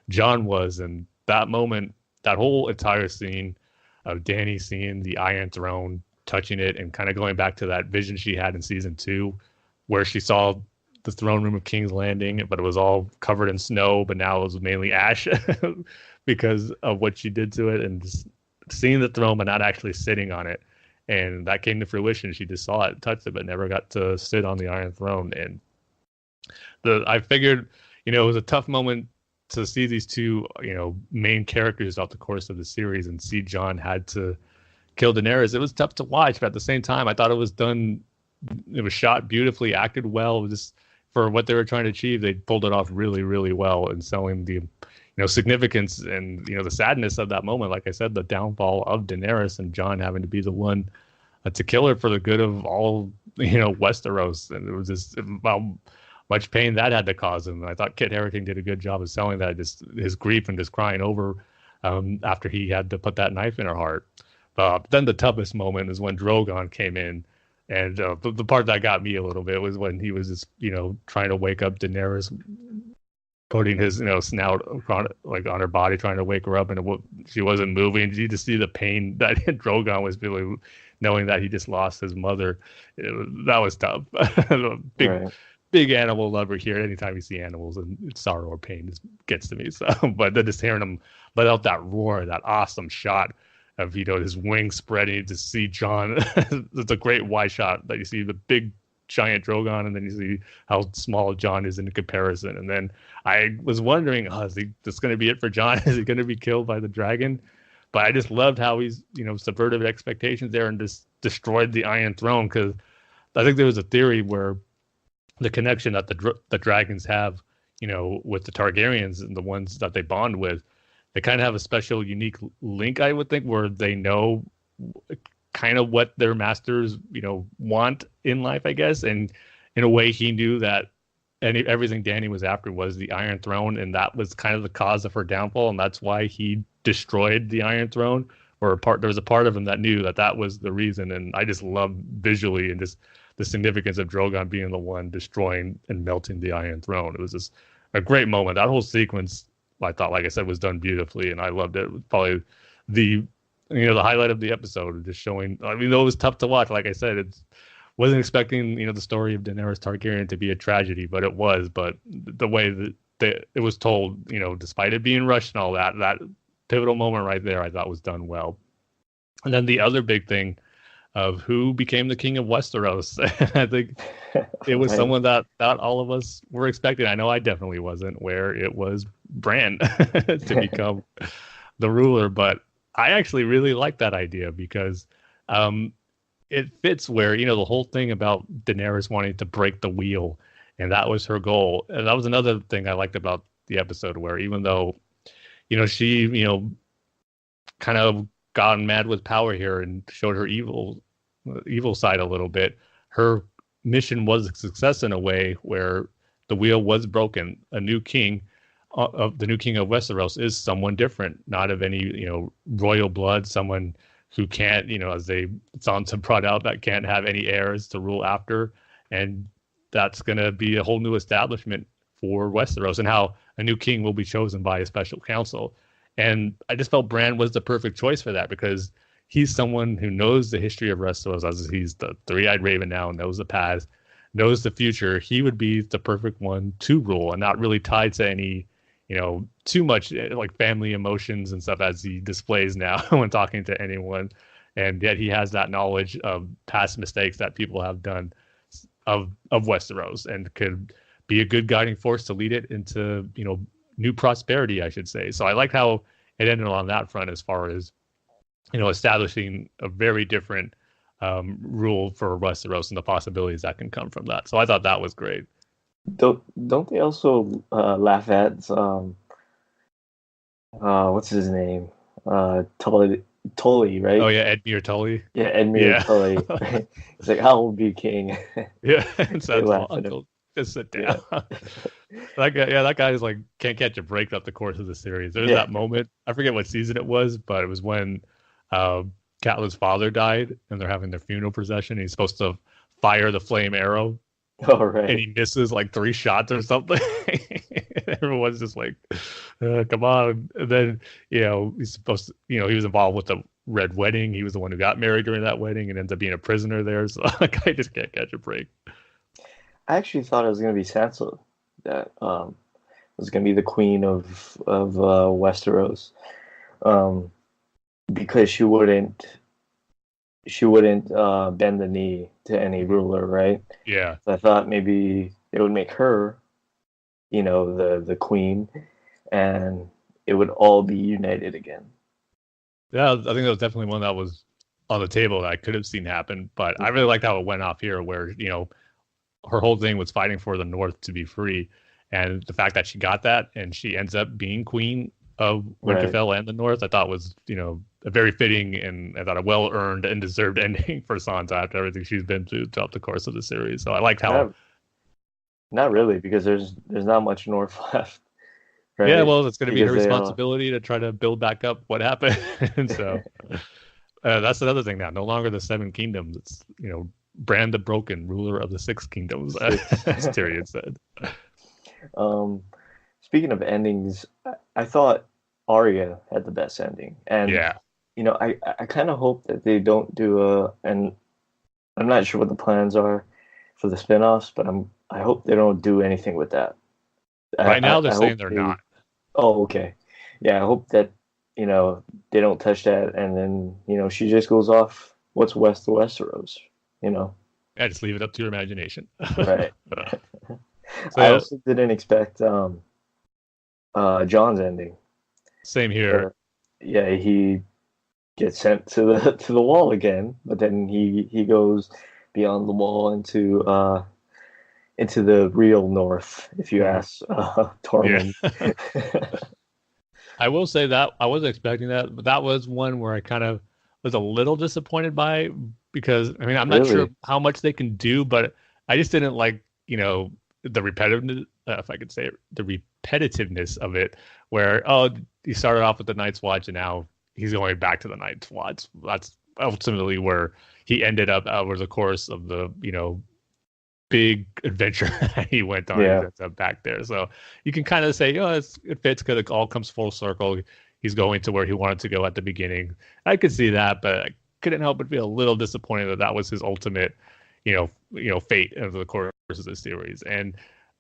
Jon was. And that moment, that whole entire scene of Dany seeing the Iron Throne, touching it, and kind of going back to that vision she had in season 2, where she saw the throne room of King's Landing, but it was all covered in snow, but now it was mainly ash because of what she did to it, and just seeing the throne, but not actually sitting on it. And that came to fruition. She just saw it, touched it, but never got to sit on the Iron Throne. And I figured, it was a tough moment to see these two, main characters throughout the course of the series, and see Jon had to kill Daenerys. It was tough to watch, but at the same time, I thought it was done. It was shot beautifully, acted well. Just for what they were trying to achieve, they pulled it off really, really well, and selling the, significance and, the sadness of that moment. Like I said, the downfall of Daenerys and Jon having to be the one to kill her for the good of all, Westeros. And it was just how much pain that had to cause him. And I thought Kit Harington did a good job of selling that, just his grief and just crying over after he had to put that knife in her heart. Then the toughest moment is when Drogon came in. And the part that got me a little bit was when he was just, trying to wake up Daenerys, putting his, snout on her body, trying to wake her up, and she wasn't moving. You just see the pain that Drogon was feeling, knowing that he just lost his mother, that was tough. big Right. big animal lover here. Anytime you see animals and sorrow or pain, it gets to me. So, but then just hearing him let out that roar, that awesome shot of his wings spreading to see John. It's a great wide shot that you see the big giant Drogon, and then you see how small John is in comparison. And then I was wondering, is this going to be it for John? Is he going to be killed by the dragon? But I just loved how he's subverted expectations there and just destroyed the Iron Throne, because I think there was a theory where the connection that the dragons have, with the Targaryens and the ones that they bond with, they kind of have a special, unique link, I would think, where they know kind of what their masters, want in life, I guess. And in a way, he knew that everything Dany was after was the Iron Throne, and that was kind of the cause of her downfall, and that's why he destroyed the Iron Throne. There was a part of him that knew that was the reason, and I just love visually and just the significance of Drogon being the one destroying and melting the Iron Throne. It was just a great moment. That whole sequence, I thought, like I said, was done beautifully, and I loved it. It was probably the highlight of the episode, just showing. I mean, though it was tough to watch, like I said, wasn't expecting the story of Daenerys Targaryen to be a tragedy, but it was. But the way that it was told, despite it being rushed and all that pivotal moment right there, I thought was done well. And then the other big thing of who became the king of Westeros. I think it was Right. someone that all of us were expecting. I know I definitely wasn't, where it was Bran to become the ruler. But I actually really like that idea, because it fits where, the whole thing about Daenerys wanting to break the wheel, and that was her goal. And that was another thing I liked about the episode, where even though, she, kind of gotten mad with power here and showed her evil side a little bit, her mission was a success in a way where the wheel was broken. A new king, the new king of Westeros, is someone different, not of any royal blood, someone who can't, as Sansa brought out, that can't have any heirs to rule after, and that's going to be a whole new establishment for Westeros, and how a new king will be chosen by a special council. And I just felt Bran was the perfect choice for that, because he's someone who knows the history of Westeros, as he's the three-eyed raven now, knows the past, knows the future. He would be the perfect one to rule, and not really tied to any, too much like family emotions and stuff as he displays now when talking to anyone. And yet he has that knowledge of past mistakes that people have done of Westeros, and could be a good guiding force to lead it into, new prosperity, I should say. So I like how it ended on that front, as far as, establishing a very different rule for Westeros and the possibilities that can come from that. So I thought that was great. Don't they also laugh at what's his name? Tully, right? Oh yeah, Edmure Tully. Yeah, Edmure Tully. He's like, "How will be king?" Yeah, and so laugh at uncle, just sit down. That guy is like, can't catch a break throughout the course of the series. There's that moment. I forget what season it was, but it was when Catelyn's father died, and they're having their funeral procession. And he's supposed to fire the flame arrow. Oh, right. And he misses like 3 shots or something. Everyone's just like, come on. And then, he's supposed to, he was involved with the Red Wedding. He was the one who got married during that wedding and ends up being a prisoner there. So the guy just can't catch a break. I actually thought it was going to be Sansa that was going to be the queen of Westeros, because she wouldn't bend the knee to any ruler, right? Yeah. So I thought maybe it would make her, the queen, and it would all be united again. Yeah, I think that was definitely one that was on the table that I could have seen happen. But I really liked how it went off here, where, her whole thing was fighting for the North to be free. And the fact that she got that, and she ends up being queen of Winterfell and the North, I thought was, a very fitting, and I thought a well-earned and deserved ending for Sansa after everything she's been through throughout the course of the series. So I liked how... Not really, because there's not much North left. Right? Yeah, well, it's going to be her responsibility to try to build back up what happened. And so that's another thing now. No longer the 7 kingdoms. It's, Bran the Broken, ruler of the 6 kingdoms, as Tyrion said. Speaking of endings, I thought Arya had the best ending, and I kind of hope that they don't do and I'm not sure what the plans are for the spin-offs, but I hope they don't do anything with that. Right now, they're I saying hope they're not. Oh, okay. Yeah, I hope that, they don't touch that, and then, she just goes off what's west of Westeros, you know? Yeah, just leave it up to your imagination. Right. So I yeah, also didn't expect John's ending. same here. Yeah, he gets sent to the wall again, but then he goes beyond the wall into the real north, if you ask Tormund. Yeah. I will say that I wasn't expecting that, but that was one where I kind of was a little disappointed by, because I mean I'm not sure Really? how much they can do, but I just didn't like the repetitiveness, if I could say it, the repetitiveness of it, where he started off with the Night's Watch and now he's going back to the Night's Watch. That's ultimately where he ended up over the course of the big adventure he went on. Yeah. He ends up back there, so you can kind of say, it fits because it all comes full circle. He's going to where he wanted to go at the beginning. I could see that, but I couldn't help but feel a little disappointed that was his ultimate, fate over the course of the series. And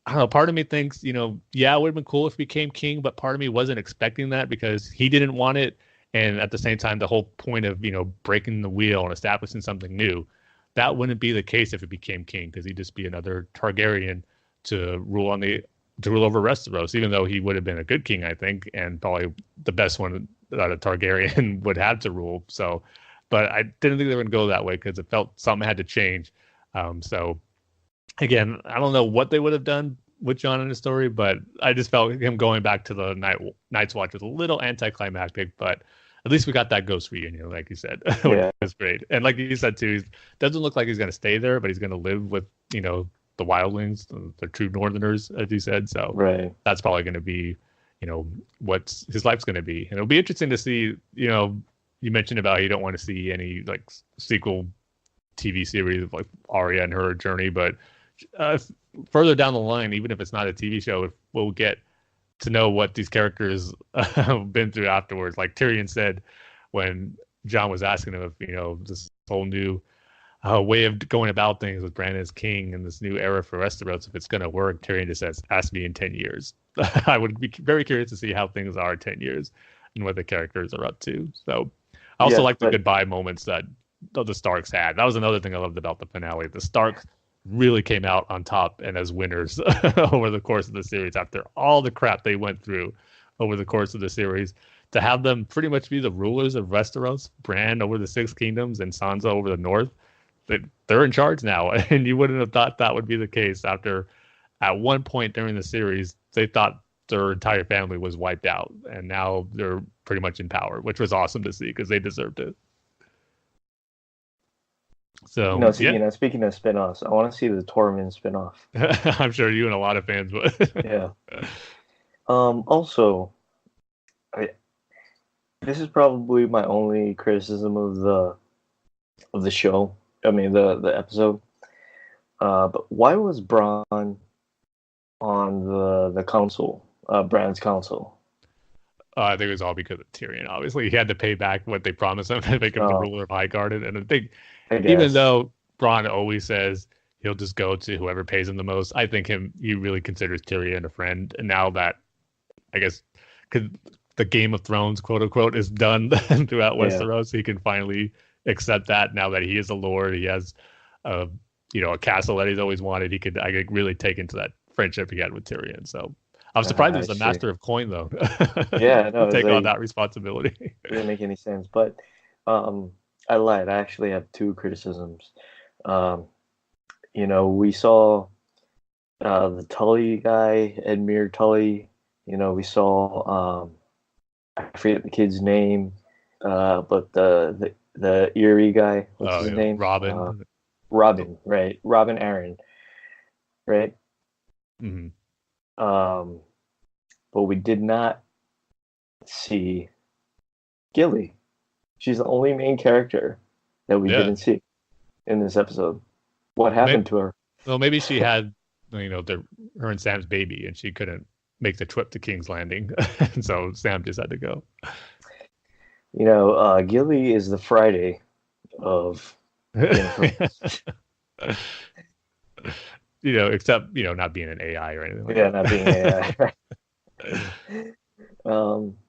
I don't know, part of me thinks, yeah, it would have been cool if he became king, but part of me wasn't expecting that because he didn't want it. And at the same time, the whole point of, breaking the wheel and establishing something new, that wouldn't be the case if it became king, because he'd just be another Targaryen to rule over Westeros, even though he would have been a good king, I think, and probably the best one that a Targaryen would have to rule. So, but I didn't think they were going to go that way because it felt something had to change. So again, I don't know what they would have done with Jon in the story, but I just felt him going back to the Night's Watch was a little anticlimactic, but at least we got that ghost reunion, like you said, which Yeah. was great. And like you said too, he doesn't look like he's going to stay there, but he's going to live with the wildlings, the true Northerners, as you said. So Right. that's probably going to be, what his life's going to be. And it'll be interesting to see. You mentioned about you don't want to see any like sequel TV series of like Arya and her journey, but further down the line, even if it's not a TV show, we'll get to know what these characters have been through afterwards. Like Tyrion said when Jon was asking him if this whole new way of going about things with Brandon as king and this new era for Westeros, if it's going to work, Tyrion just says, ask me in 10 years. I would be very curious to see how things are 10 years and what the characters are up to. So I also like the goodbye moments that the Starks had. That was another thing I loved about the finale. The Starks really came out on top and as winners over the course of the series after all the crap they went through over the course of the series. To have them pretty much be the rulers of Westeros, Bran over the Six Kingdoms and Sansa over the North, they're in charge now. And you wouldn't have thought that would be the case after, at one point during the series, they thought their entire family was wiped out. And now they're pretty much in power, which was awesome to see because they deserved it. So, speaking of spin-offs, I want to see the Tormund spin-off. I'm sure you and a lot of fans would. Yeah. Also, this is probably my only criticism of the show. I mean, the episode. But why was Bronn on the council, Bran's council? I think it was all because of Tyrion. Obviously, he had to pay back what they promised him to make him the ruler of Highgarden. And I think, even though Bronn always says he'll just go to whoever pays him the most, I think he really considers Tyrion a friend. And now that, I guess, the Game of Thrones, quote unquote, is done throughout Westeros, he can finally accept that. Now that he is a lord, he has a castle that he's always wanted. I could really take into that friendship he had with Tyrion. So I was surprised he was the master of coin, though. Yeah, no, take on that responsibility. It didn't make any sense. But I lied. I actually have two criticisms. We saw the Tully guy, Edmure Tully. We saw I forget the kid's name, but the Erie guy. What's his name? Robin. Robin, right? Robin Aaron, right? Mm-hmm. But we did not see Gilly. She's the only main character that we didn't see in this episode. What happened to her? Well, maybe she had, her and Sam's baby, and she couldn't make the trip to King's Landing, and so Sam just had to go. Gilly is the Friday of Game of Thrones. Except not being an AI or anything like Yeah, that. not being AI.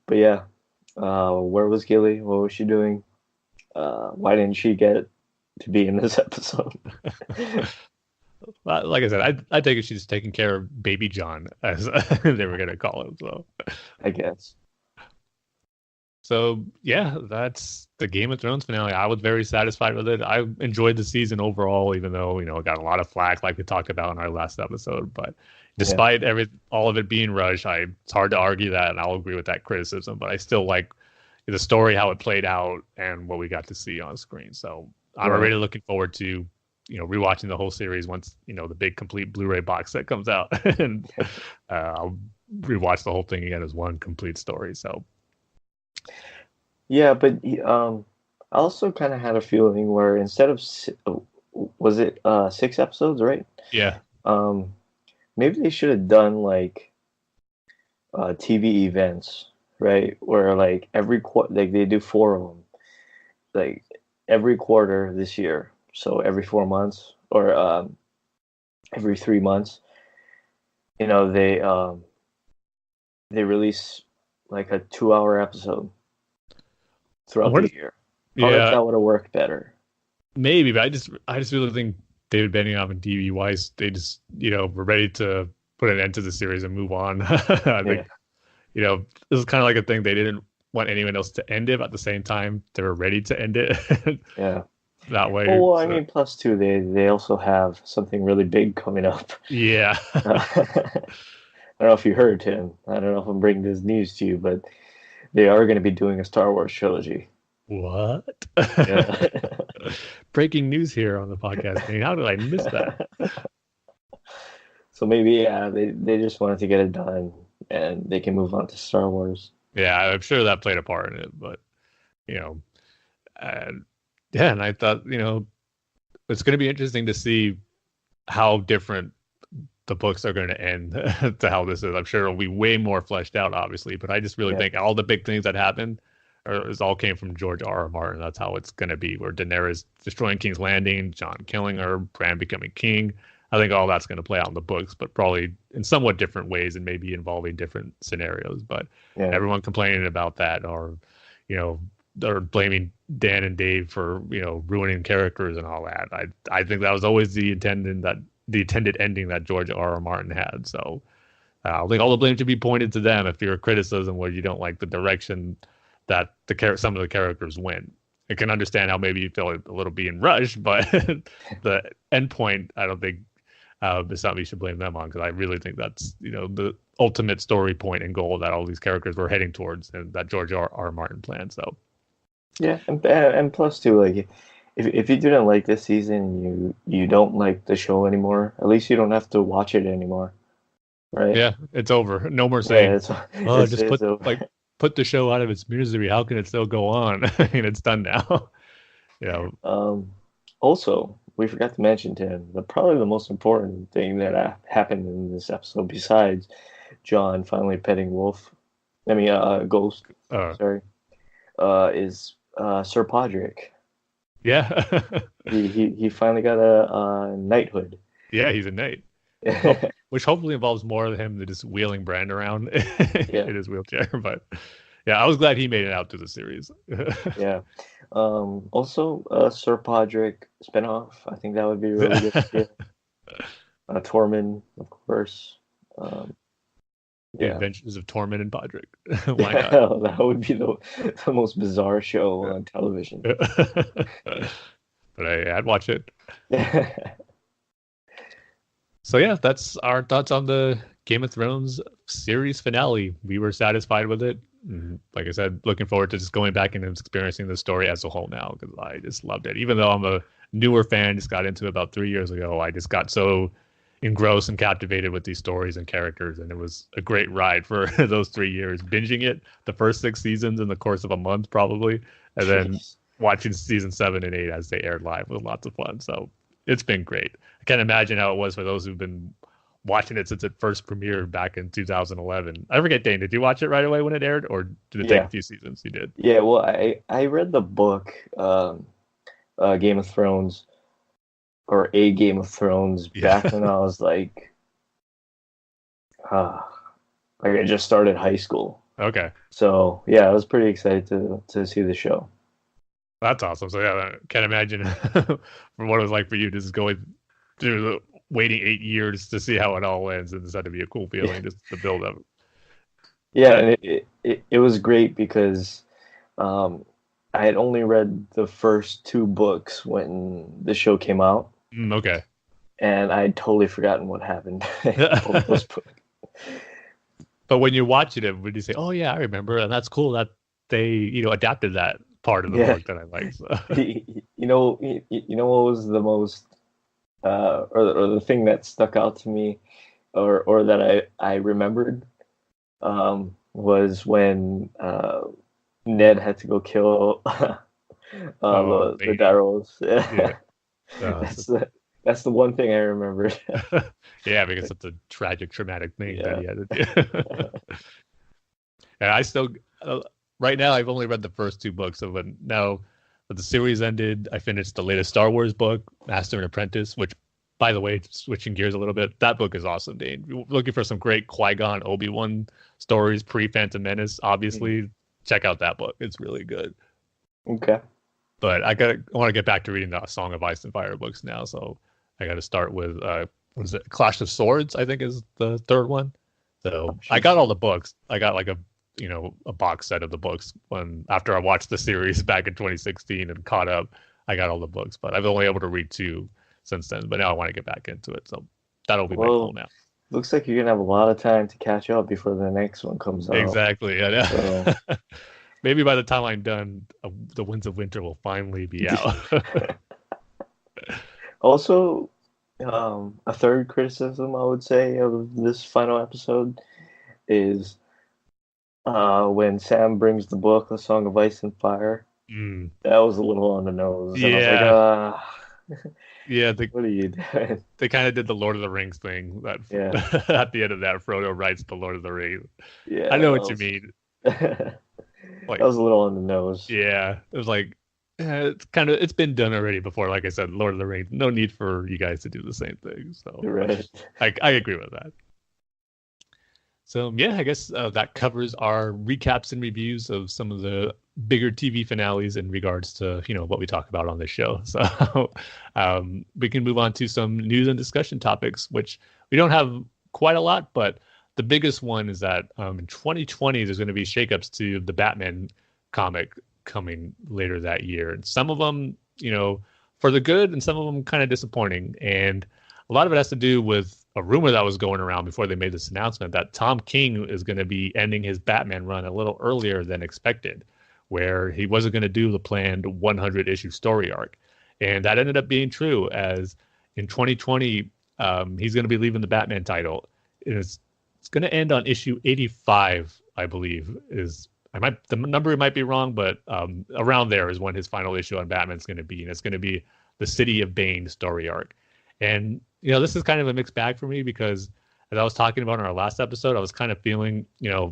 But yeah, where was Gilly? What was she doing? Why didn't she get to be in this episode? Well, like I said, I take it she's taking care of Baby John, as they were going to call him. I guess. So yeah, that's the Game of Thrones finale. I was very satisfied with it. I enjoyed the season overall, even though it got a lot of flack, like we talked about in our last episode. But despite all of it being rushed, it's hard to argue that, and I'll agree with that criticism. But I still like the story, how it played out, and what we got to see on screen. So I'm already looking forward to rewatching the whole series once the big complete Blu-ray box set comes out, and I'll rewatch the whole thing again as one complete story. So. Yeah, but I also kind of had a feeling where instead of was it 6 episodes, right? Yeah. Maybe they should have done like TV events, right? Where like every quarter, like they do 4 of them, like every quarter this year. So every 4 months or every 3 months, they release like a 2-hour episode throughout the year. I wonder if that would have worked better. Maybe, but I just really think David Benioff and D.B. Weiss, they just were ready to put an end to the series and move on. I think this is kind of like a thing, they didn't want anyone else to end it, but at the same time they were ready to end it. Yeah. That way. Well, I mean, plus too, they also have something really big coming up. Yeah. I don't know if you heard, Tim. I don't know if I'm bringing this news to you, but they are going to be doing a Star Wars trilogy. What? Breaking news here on the podcast. How did I miss that? So maybe, they just wanted to get it done, and they can move on to Star Wars. Yeah, I'm sure that played a part in it, but, and I thought, it's going to be interesting to see how different the books are going to end to how this is. I'm sure it'll be way more fleshed out, obviously, but I just really think all the big things that happened all came from George R.R. Martin. That's how it's going to be, where Daenerys destroying King's Landing, Jon killing her, Bran becoming king. I think all that's going to play out in the books, but probably in somewhat different ways and maybe involving different scenarios. But everyone complaining about that, or, they're blaming Dan and Dave for, ruining characters and all that. I think that was always the intended ending that George R.R. Martin had. So I think all the blame should be pointed to them if you're a criticism where you don't like the direction that some of the characters went. I can understand how maybe you feel a little being rushed, but the end point, I don't think is something you should blame them on, because I really think that's the ultimate story point and goal that all these characters were heading towards, and that George R.R. Martin planned. So yeah, and plus too, like if you didn't like this season, you don't like the show anymore, at least you don't have to watch it anymore, right? Yeah, it's over. No more saying, just put the show out of its misery. How can it still go on? I mean, it's done now. Also, we forgot to mention, Tim, probably the most important thing that happened in this episode, besides John finally petting Ghost, is Sir Podrick. Yeah. he finally got a knighthood. Yeah, he's a knight. Which hopefully involves more of him than just wheeling Brand around in his wheelchair. But yeah, I was glad he made it out to the series. Yeah. Also, Sir Podrick spinoff. I think that would be really good. Tormund, of course. The Adventures of Tormund and Podrick. Why not? That would be the most bizarre show on television. But I'd watch it. So yeah, that's our thoughts on the Game of Thrones series finale. We were satisfied with it. Like I said, looking forward to just going back and experiencing the story as a whole now, because I just loved it. Even though I'm a newer fan, just got into it about 3 years ago, I just got so engrossed and captivated with these stories and characters, and it was a great ride for those 3 years, binging it the first 6 seasons in the course of a month probably, and then watching season 7 and 8 as they aired live was lots of fun. So it's been great. I can't imagine how it was for those who've been watching it since it first premiered back in 2011. I forget, Dane, did you watch it right away when it aired, or did it take a few seasons? You did. Yeah, well, I read the book, Game of Thrones, or A Game of Thrones, back when I was like I just started high school. Okay. So yeah, I was pretty excited to see the show. That's awesome. So yeah, I can't imagine from what it was like for you just going through waiting 8 years to see how it all ends, and this had to be a cool feeling just the build up. Yeah, and it was great because I had only read the first 2 books when the show came out. Okay. And I'd totally forgotten what happened in both those books. But when you're watching it, would you say, "Oh yeah, I remember," and that's cool that they adapted that part of the book that I like. So. You know what was the most or the thing that stuck out to me, or that I remembered, was when Ned had to go kill the Darrows. Yeah. That's the one thing I remembered. Yeah, because it's a tragic, traumatic thing that he had to do. And I still, right now, I've only read the first 2 books of it. Now that the series ended, I finished the latest Star Wars book, Master and Apprentice, which, by the way, switching gears a little bit, that book is awesome, Dane. You're looking for some great Qui-Gon, Obi-Wan stories, pre-Phantom Menace, obviously, check out that book. It's really good. Okay. But I want to get back to reading the Song of Ice and Fire books now, so I got to start with what is it? Clash of Swords, I think, is the 3rd one. So I got all the books. I got like a box set of the books after I watched the series back in 2016 and caught up. I got all the books, but I've only able to read 2 since then. But now I want to get back into it, so that'll be my goal now. Looks like you're gonna have a lot of time to catch up before the next one comes out. Exactly. Yeah. So. Maybe by the time I'm done, the Winds of Winter will finally be out. Also, a third criticism I would say of this final episode is when Sam brings the book, The Song of Ice and Fire. That was a little on the nose. Yeah. And I was like, yeah. What are you doing? They kind of did the Lord of the Rings thing. At the end of that, Frodo writes the Lord of the Rings. Yeah, I know what you mean. That was a little on the nose. Yeah, it was like it's been done already before. Like I said, Lord of the Rings. No need for you guys to do the same thing. So right. I agree with that. So yeah, I guess that covers our recaps and reviews of some of the bigger TV finales in regards to what we talk about on this show. So we can move on to some news and discussion topics, which we don't have quite a lot, but the biggest one is that in 2020 there's going to be shakeups to the Batman comic coming later that year, and some of them for the good, and some of them kind of disappointing. And a lot of it has to do with a rumor that was going around before they made this announcement that Tom King is going to be ending his Batman run a little earlier than expected, where he wasn't going to do the planned 100-issue story arc. And that ended up being true, as in 2020, he's going to be leaving the Batman title. It's going to end on issue 85, I believe. The number might be wrong, but around there is when his final issue on Batman is going to be. And it's going to be the City of Bane story arc. And this is kind of a mixed bag for me, because as I was talking about in our last episode, I was kind of feeling,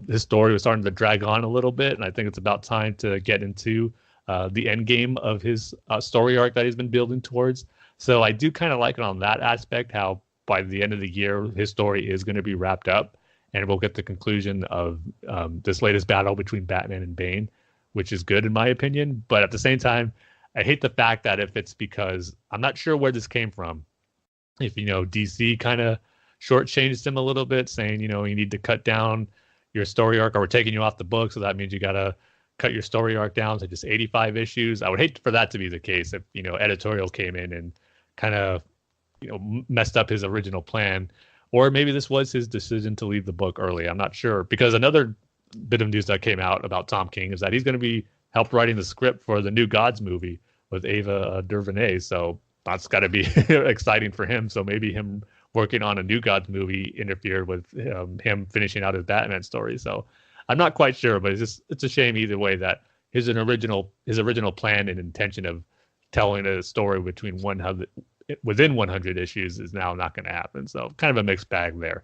his story was starting to drag on a little bit. And I think it's about time to get into the end game of his story arc that he's been building towards. So I do kind of like it on that aspect, how by the end of the year, his story is going to be wrapped up and we'll get the conclusion of this latest battle between Batman and Bane, which is good in my opinion. But at the same time, I hate the fact that if it's because I'm not sure where this came from, if DC kind of shortchanged him a little bit, saying you need to cut down your story arc, or we're taking you off the book, so that means you gotta cut your story arc down to just 85 issues. I would hate for that to be the case if editorial came in and kind of messed up his original plan, or maybe this was his decision to leave the book early. I'm not sure, because another bit of news that came out about Tom King is that he's going to be helped writing the script for the new Gods movie with Ava DuVernay. So that's got to be exciting for him. So maybe him working on a new Gods movie interfered with him finishing out his Batman story. So I'm not quite sure, but it's a shame either way that his original plan and intention of telling a story between within 100 issues is now not going to happen. So kind of a mixed bag there.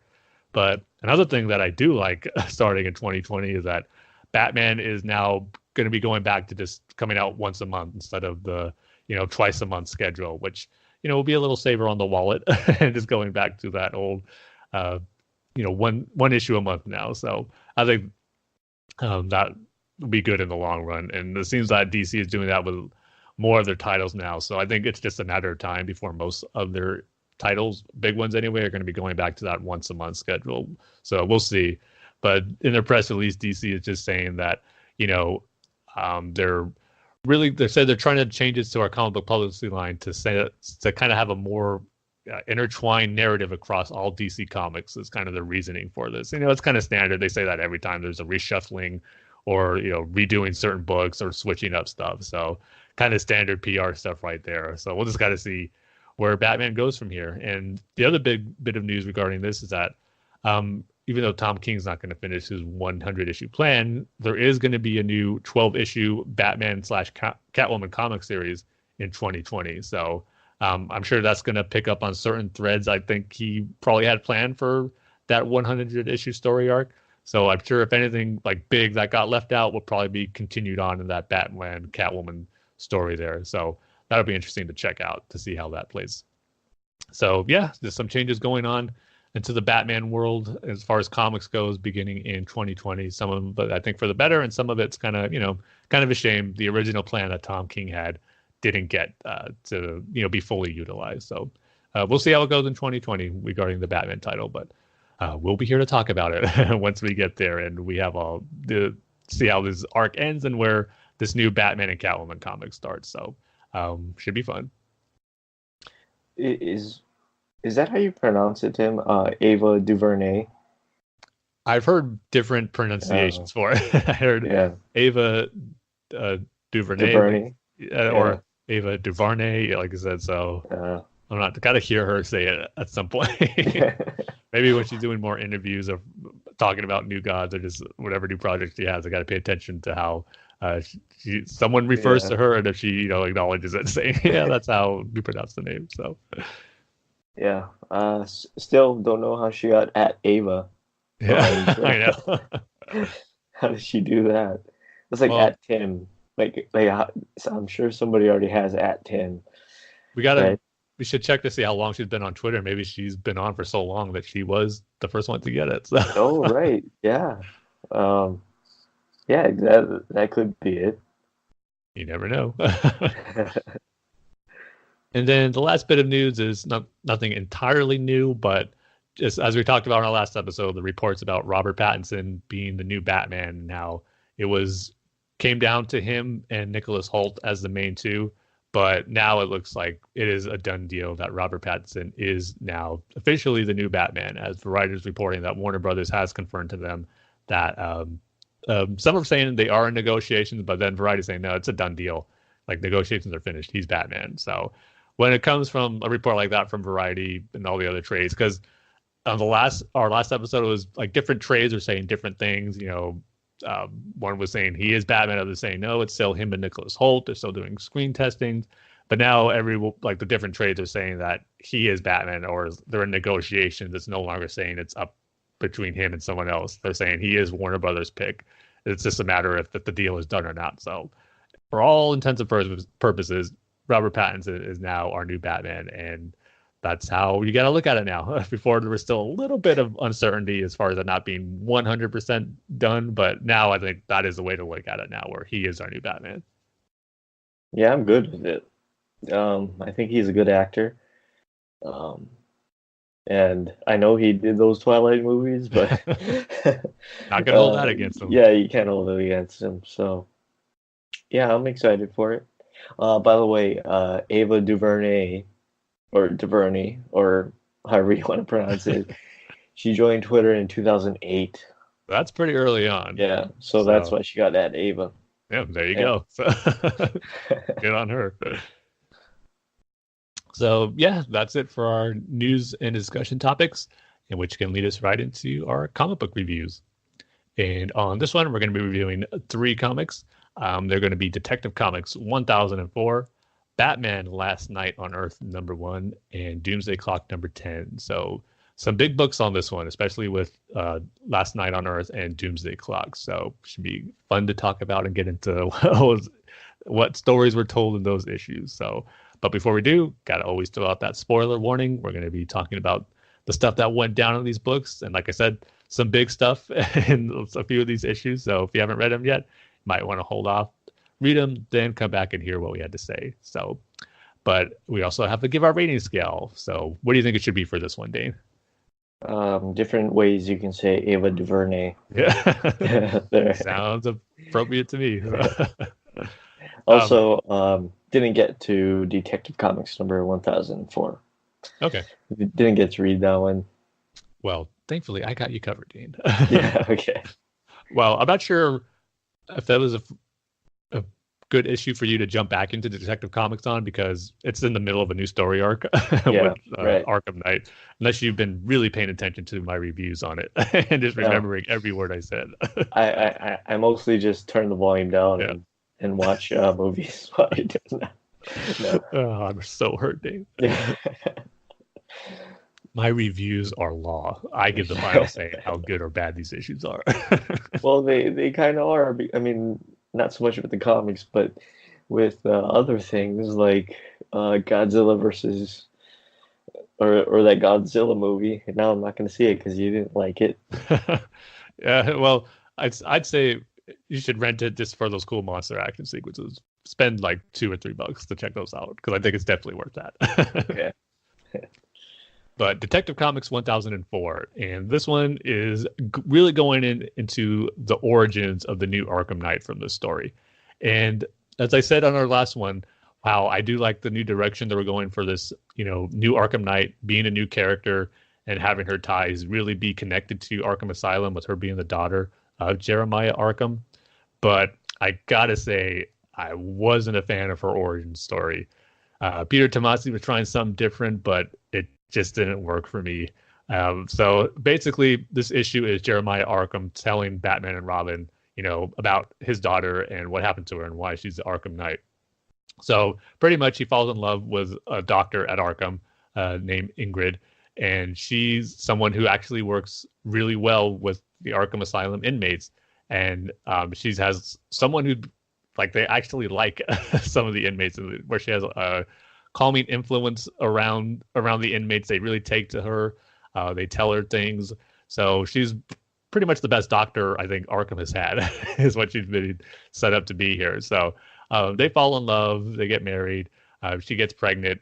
But another thing that I do like starting in 2020 is that Batman is now going to be going back to just coming out once a month instead of the, twice a month schedule, which, will be a little saver on the wallet and just going back to that old, one issue a month now. So I think that will be good in the long run. And it seems that DC is doing that with more of their titles now. So I think it's just a matter of time before most of their titles, big ones anyway, are going to be going back to that once a month schedule. So we'll see. But in their press release, DC is just saying that, they said they're trying to change it to our comic book publicity line to kind of have a more intertwined narrative across all DC comics is kind of the reasoning for this. It's kind of standard. They say that every time there's a reshuffling or, redoing certain books or switching up stuff. So kind of standard PR stuff right there. So we'll just got to see where Batman goes from here. And the other big bit of news regarding this is that even though Tom King's not going to finish his 100-issue plan, there is going to be a new 12-issue Batman/Catwoman comic series in 2020. So I'm sure that's going to pick up on certain threads I think he probably had planned for that 100-issue story arc. So I'm sure if anything like big that got left out will probably be continued on in that Batman/Catwoman story there. So that'll be interesting to check out to see how that plays. So yeah, there's some changes going on into the Batman world as far as comics goes beginning in 2020. Some of them, but I think for the better, and some of it's kind of a shame. The original plan that Tom King had didn't get to be fully utilized. So we'll see how it goes in 2020 regarding the Batman title, but we'll be here to talk about it once we get there and we have all the see how this arc ends and where this new Batman and Catwoman comic starts. So should be fun. Is that how you pronounce it, Tim? Ava DuVernay? I've heard different pronunciations for it. I heard Ava DuVernay or Ava DuVernay, like I said. So I'm not got to hear her say it at some point. Maybe when she's doing more interviews of talking about New Gods or just whatever new project she has, I got to pay attention to how someone refers to her and if she acknowledges it, saying that's how we pronounce the name. So. Yeah. Still don't know how she got at Ava. Yeah, I know. How did she do that? It's like at Tim. Like I'm sure somebody already has at Tim. We should check to see how long she's been on Twitter. Maybe she's been on for so long that she was the first one to get it. So. Oh right, yeah. Yeah, that could be it. You never know. And then the last bit of news is nothing entirely new, but just as we talked about in our last episode, the reports about Robert Pattinson being the new Batman and how it came down to him and Nicholas Hoult as the main two. But now it looks like it is a done deal that Robert Pattinson is now officially the new Batman, as Variety is reporting that Warner Brothers has confirmed to them that some are saying they are in negotiations, but then Variety is saying, no, it's a done deal. Like negotiations are finished. He's Batman. So when it comes from a report like that from Variety and all the other trades, because on our last episode, it was like different trades are saying different things. One was saying he is Batman, others saying no, it's still him and Nicholas Hoult. They're still doing screen testing, but now the different trades are saying that he is Batman, or they're in negotiations. It's no longer saying it's up between him and someone else. They're saying he is Warner Brothers' pick. It's just a matter of if the deal is done or not. So, for all intents and purposes, Robert Pattinson is now our new Batman, and that's how you got to look at it now. Before there was still a little bit of uncertainty as far as it not being 100% done, but now I think that is the way to look at it now, where he is our new Batman. Yeah, I'm good with it. I think he's a good actor. And I know he did those Twilight movies, but not gonna hold that against him. Yeah, you can't hold it against him. So yeah, I'm excited for it. By the way, Ava DuVernay, or however you want to pronounce it, she joined Twitter in 2008. That's pretty early on. Yeah, so that's why she got that Ava. Yeah, there you go. So, good on her. So yeah, that's it for our news and discussion topics, and which can lead us right into our comic book reviews. And on this one, we're going to be reviewing 3 comics. They're going to be Detective Comics 1004, Batman Last Night on Earth #1 and Doomsday Clock #10. So some big books on this one, especially with Last Night on Earth and Doomsday Clock. So should be fun to talk about and get into what stories were told in those issues. So, but before we do, gotta always throw out that spoiler warning. We're going to be talking about the stuff that went down in these books, and like I said, some big stuff in a few of these issues. So if you haven't read them yet, you might want to hold off, read them, then come back and hear what we had to say. So, but we also have to give our rating scale. So what do you think it should be for this one, Dane? Different ways you can say Ava DuVernay. Yeah. Sounds appropriate to me. Also, didn't get to Detective Comics number 1004. Okay. Didn't get to read that one. Well, thankfully, I got you covered, Dean. Yeah, okay. Well, I'm not sure if that was a good issue for you to jump back into Detective Comics on, because it's in the middle of a new story arc with right. Arkham Knight, unless you've been really paying attention to my reviews on it and just remembering every word I said. I mostly just turn the volume down and watch movies while you're doing that. No. Oh, I'm so hurt, Dave. My reviews are law. I give the final say how good or bad these issues are. Well, they kind of are. I mean, not so much with the comics, but with other things like Godzilla versus or that Godzilla movie. And now I'm not going to see it because you didn't like it. Yeah, well, I'd say you should rent it just for those cool monster action sequences. Spend like $2 or $3 to check those out, because I think it's definitely worth that. Okay. But Detective Comics 1004, and this one is really going into the origins of the new Arkham Knight from this story. And as I said on our last one, wow, I do like the new direction that we're going for this, new Arkham Knight being a new character and having her ties really be connected to Arkham Asylum, with her being the daughter of Jeremiah Arkham. But I gotta say, I wasn't a fan of her origin story. Peter Tomasi was trying something different, but it just didn't work for me. So basically, this issue is Jeremiah Arkham telling Batman and Robin, about his daughter and what happened to her and why she's the Arkham Knight. So pretty much he falls in love with a doctor at Arkham named Ingrid, and she's someone who actually works really well with the Arkham Asylum inmates. And she has someone who, they actually like some of the inmates, where she has a calming influence around the inmates. They really take to her. They tell her things. So she's pretty much the best doctor I think Arkham has had, is what she's been set up to be here. So they fall in love. They get married. She gets pregnant.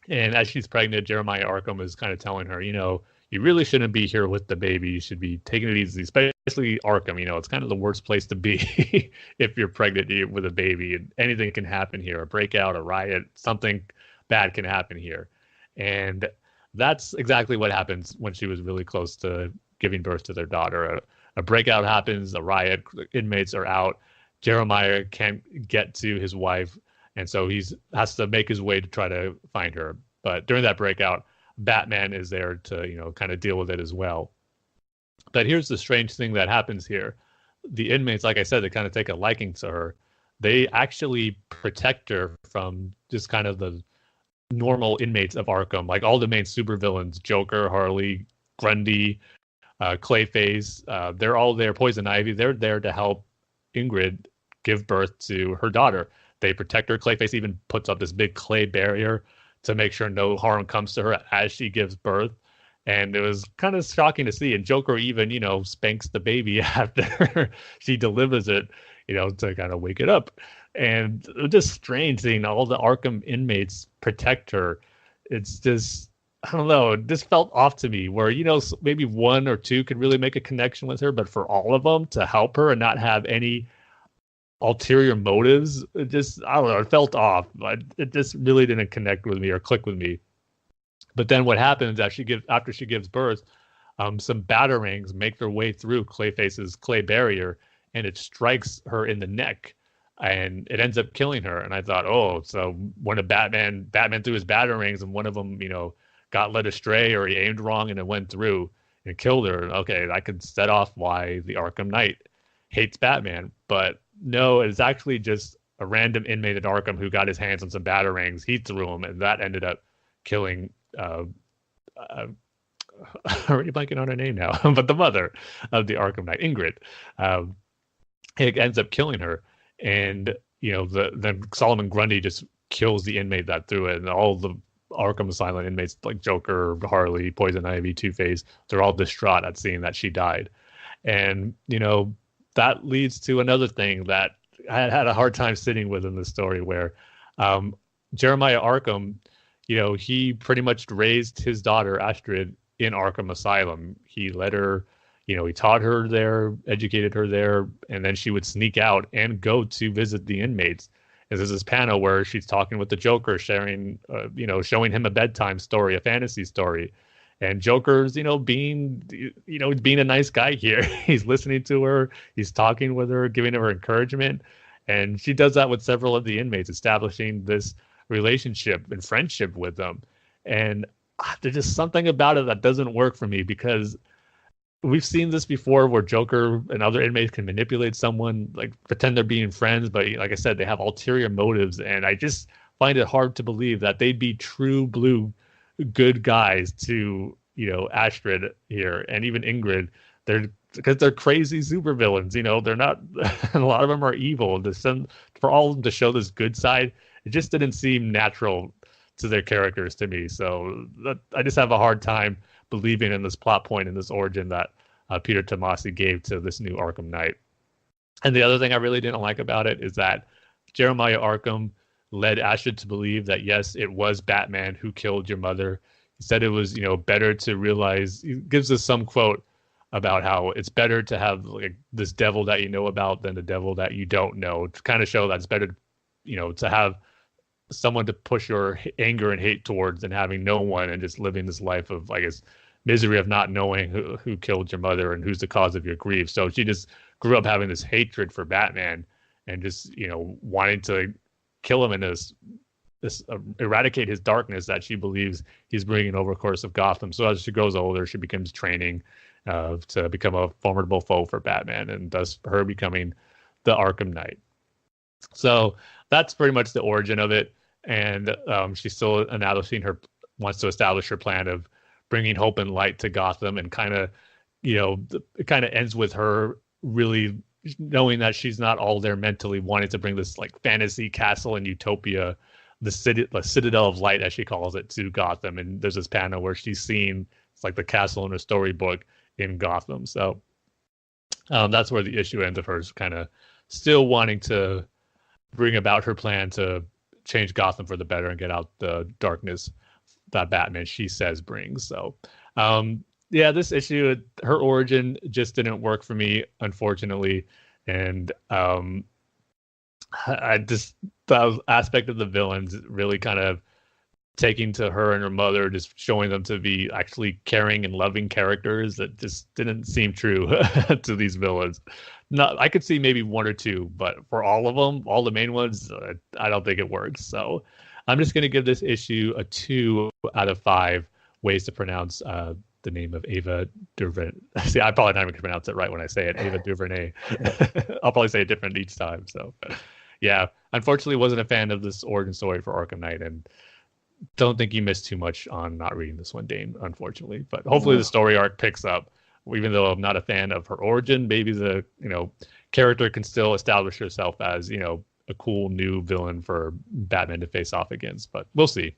And as she's pregnant, Jeremiah Arkham is kind of telling her, you really shouldn't be here with the baby. You should be taking it easy, especially Arkham. It's kind of the worst place to be if you're pregnant with a baby, and anything can happen here. A breakout, a riot, something bad can happen here. And that's exactly what happens when she was really close to giving birth to their daughter. A breakout happens, a riot, inmates are out. Jeremiah can't get to his wife, and so he has to make his way to try to find her. But during that breakout, Batman is there to, kind of deal with it as well. But here's the strange thing that happens here. The inmates, like I said, they kind of take a liking to her. They actually protect her from just kind of the normal inmates of Arkham, like all the main supervillains, Joker, Harley, Grundy, Clayface. They're all there, Poison Ivy. They're there to help Ingrid give birth to her daughter. They protect her. Clayface even puts up this big clay barrier to make sure no harm comes to her as she gives birth. And it was kind of shocking to see. And Joker even, spanks the baby after she delivers it, to kind of wake it up. And it was just strange seeing all the Arkham inmates protect her. It's just, I don't know, it just felt off to me, where, maybe one or two could really make a connection with her, but for all of them to help her and not have any ulterior motives, it just, I don't know, it felt off. It just really didn't connect with me or click with me. But then what happens after she gives birth, some batarangs make their way through Clayface's clay barrier, and it strikes her in the neck, and it ends up killing her. And I thought, oh, so one of Batman threw his batarangs, and one of them, got led astray, or he aimed wrong and it went through and killed her. Okay, that could set off why the Arkham Knight hates Batman. But no, it's actually just a random inmate at Arkham who got his hands on some batarangs. He threw them, and that ended up killing. I'm already blanking on her name now, but the mother of the Arkham Knight, Ingrid. It ends up killing her, and then Solomon Grundy just kills the inmate that threw it, and all the Arkham Asylum inmates like Joker, Harley, Poison Ivy, Two-Face, they're all distraught at seeing that she died. And, that leads to another thing that I had a hard time sitting with in the story where Jeremiah Arkham, he pretty much raised his daughter, Astrid, in Arkham Asylum. He let her, he taught her there, educated her there, and then she would sneak out and go to visit the inmates. And there's this panel where she's talking with the Joker, sharing, showing him a bedtime story, a fantasy story. And Joker's, being a nice guy here. He's listening to her. He's talking with her, giving her encouragement. And she does that with several of the inmates, establishing this relationship and friendship with them. And there's just something about it that doesn't work for me, because we've seen this before where Joker and other inmates can manipulate someone, like pretend they're being friends. But like I said, they have ulterior motives. And I just find it hard to believe that they'd be true blue good guys to Astrid here, and even Ingrid. Because they're crazy supervillains. They're not. A lot of them are evil. For all of them to show this good side, it just didn't seem natural to their characters to me. So I just have a hard time believing in this plot point and this origin that Peter Tomasi gave to this new Arkham Knight. And the other thing I really didn't like about it is that Jeremiah Arkham led Astrid to believe that, yes, it was Batman who killed your mother. He said it was, better to realize. He gives us some quote about how it's better to have like this devil that you know about than the devil that you don't know, to kind of show that it's better, to have someone to push your anger and hate towards than having no one and just living this life of, I guess, misery of not knowing who killed your mother and who's the cause of your grief. So she just grew up having this hatred for Batman and just, wanting to kill him and this eradicate his darkness that she believes he's bringing over the course of Gotham. So as she grows older, she becomes training to become a formidable foe for Batman, and thus her becoming the Arkham Knight. So that's pretty much the origin of it. And she's still wants to establish her plan of bringing hope and light to Gotham, and kind of, it kind of ends with her really knowing that she's not all there mentally, wanting to bring this like fantasy castle and utopia, the citadel of light, as she calls it, to Gotham. And there's this panel where she's seeing it's like the castle in her storybook in Gotham. So that's where the issue ends, of her kind of still wanting to bring about her plan to change Gotham for the better and get out the darkness that Batman, she says, brings. So this issue, her origin just didn't work for me, unfortunately. And I just, the aspect of the villains really kind of taking to her and her mother, just showing them to be actually caring and loving characters, that just didn't seem true to these villains. No, I could see maybe one or two, but for all of them, all the main ones, I don't think it works. So I'm just going to give this issue a 2 out of 5 ways to pronounce the name of Ava DuVernay. See, I probably not even pronounce it right when I say it. Ava DuVernay. I'll probably say it different each time. So, yeah, unfortunately, wasn't a fan of this origin story for Arkham Knight, and don't think you missed too much on not reading this one, Dane, unfortunately. But hopefully the story arc picks up. Even though I'm not a fan of her origin, maybe the character can still establish herself as a cool new villain for Batman to face off against. But we'll see.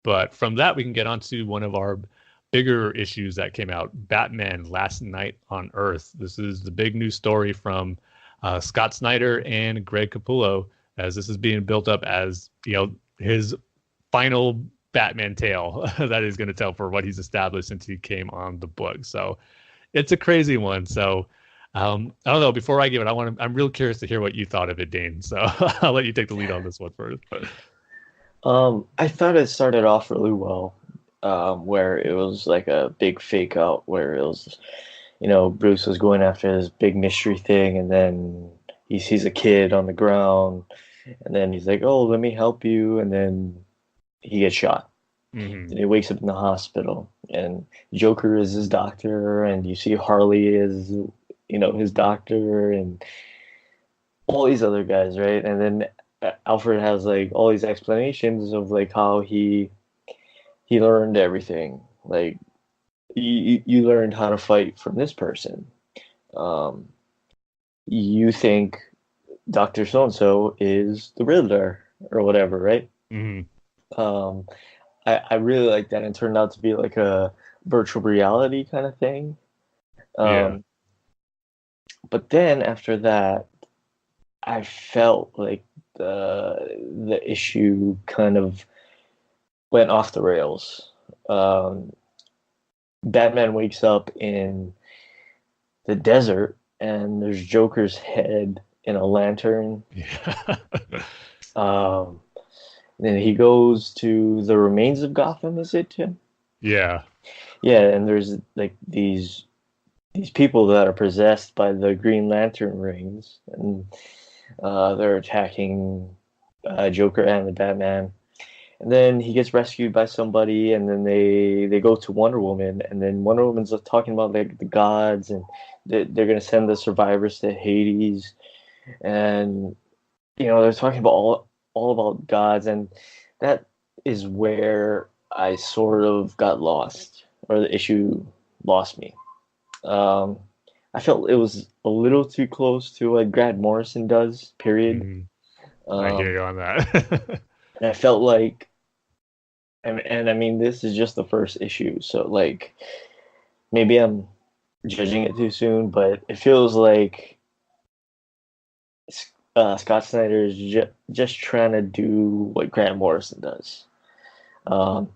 But from that, we can get on to one of our bigger issues that came out, Batman Last Night on Earth. This is the big news story from Scott Snyder and Greg Capullo, as this is being built up as his final Batman tale that he's going to tell for what he's established since he came on the book. So it's a crazy one. So I don't know. Before I give it, I'm real curious to hear what you thought of it, Dane. So I'll let you take the lead on this one first. I thought it started off really well, where it was like a big fake out, where it was, Bruce was going after this big mystery thing, and then he sees a kid on the ground, and then he's like, "Oh, let me help you," and then he gets shot. Mm-hmm. And he wakes up in the hospital, and Joker is his doctor, and you see Harley is, his doctor, and all these other guys, right? And then Alfred has like all these explanations of like how he learned everything. Like you learned how to fight from this person. Um, you think Dr. So and so is the Riddler or whatever, right? Hmm. Um, I really like that and turned out to be like a virtual reality kind of thing. Yeah. Um, but then after that, I felt like the issue kind of went off the rails. Um, Batman wakes up in the desert and there's Joker's head in a lantern. Yeah. Um, then he goes to the remains of Gotham, is it, Tim? Yeah. Yeah, and there's like these people that are possessed by the Green Lantern rings, and they're attacking Joker and the Batman. And then he gets rescued by somebody, and then they go to Wonder Woman, and then Wonder Woman's talking about like the gods, and they're gonna send the survivors to Hades, and they're talking about all about gods, and that is where I sort of got lost, or the issue lost me. Um, I felt it was a little too close to what Grant Morrison does. Period. Hmm. I hear Um, you on that. and I felt like, and I mean, this is just the first issue, so like maybe I'm judging it too soon, but it feels like Scott Snyder is just trying to do what Grant Morrison does. Um,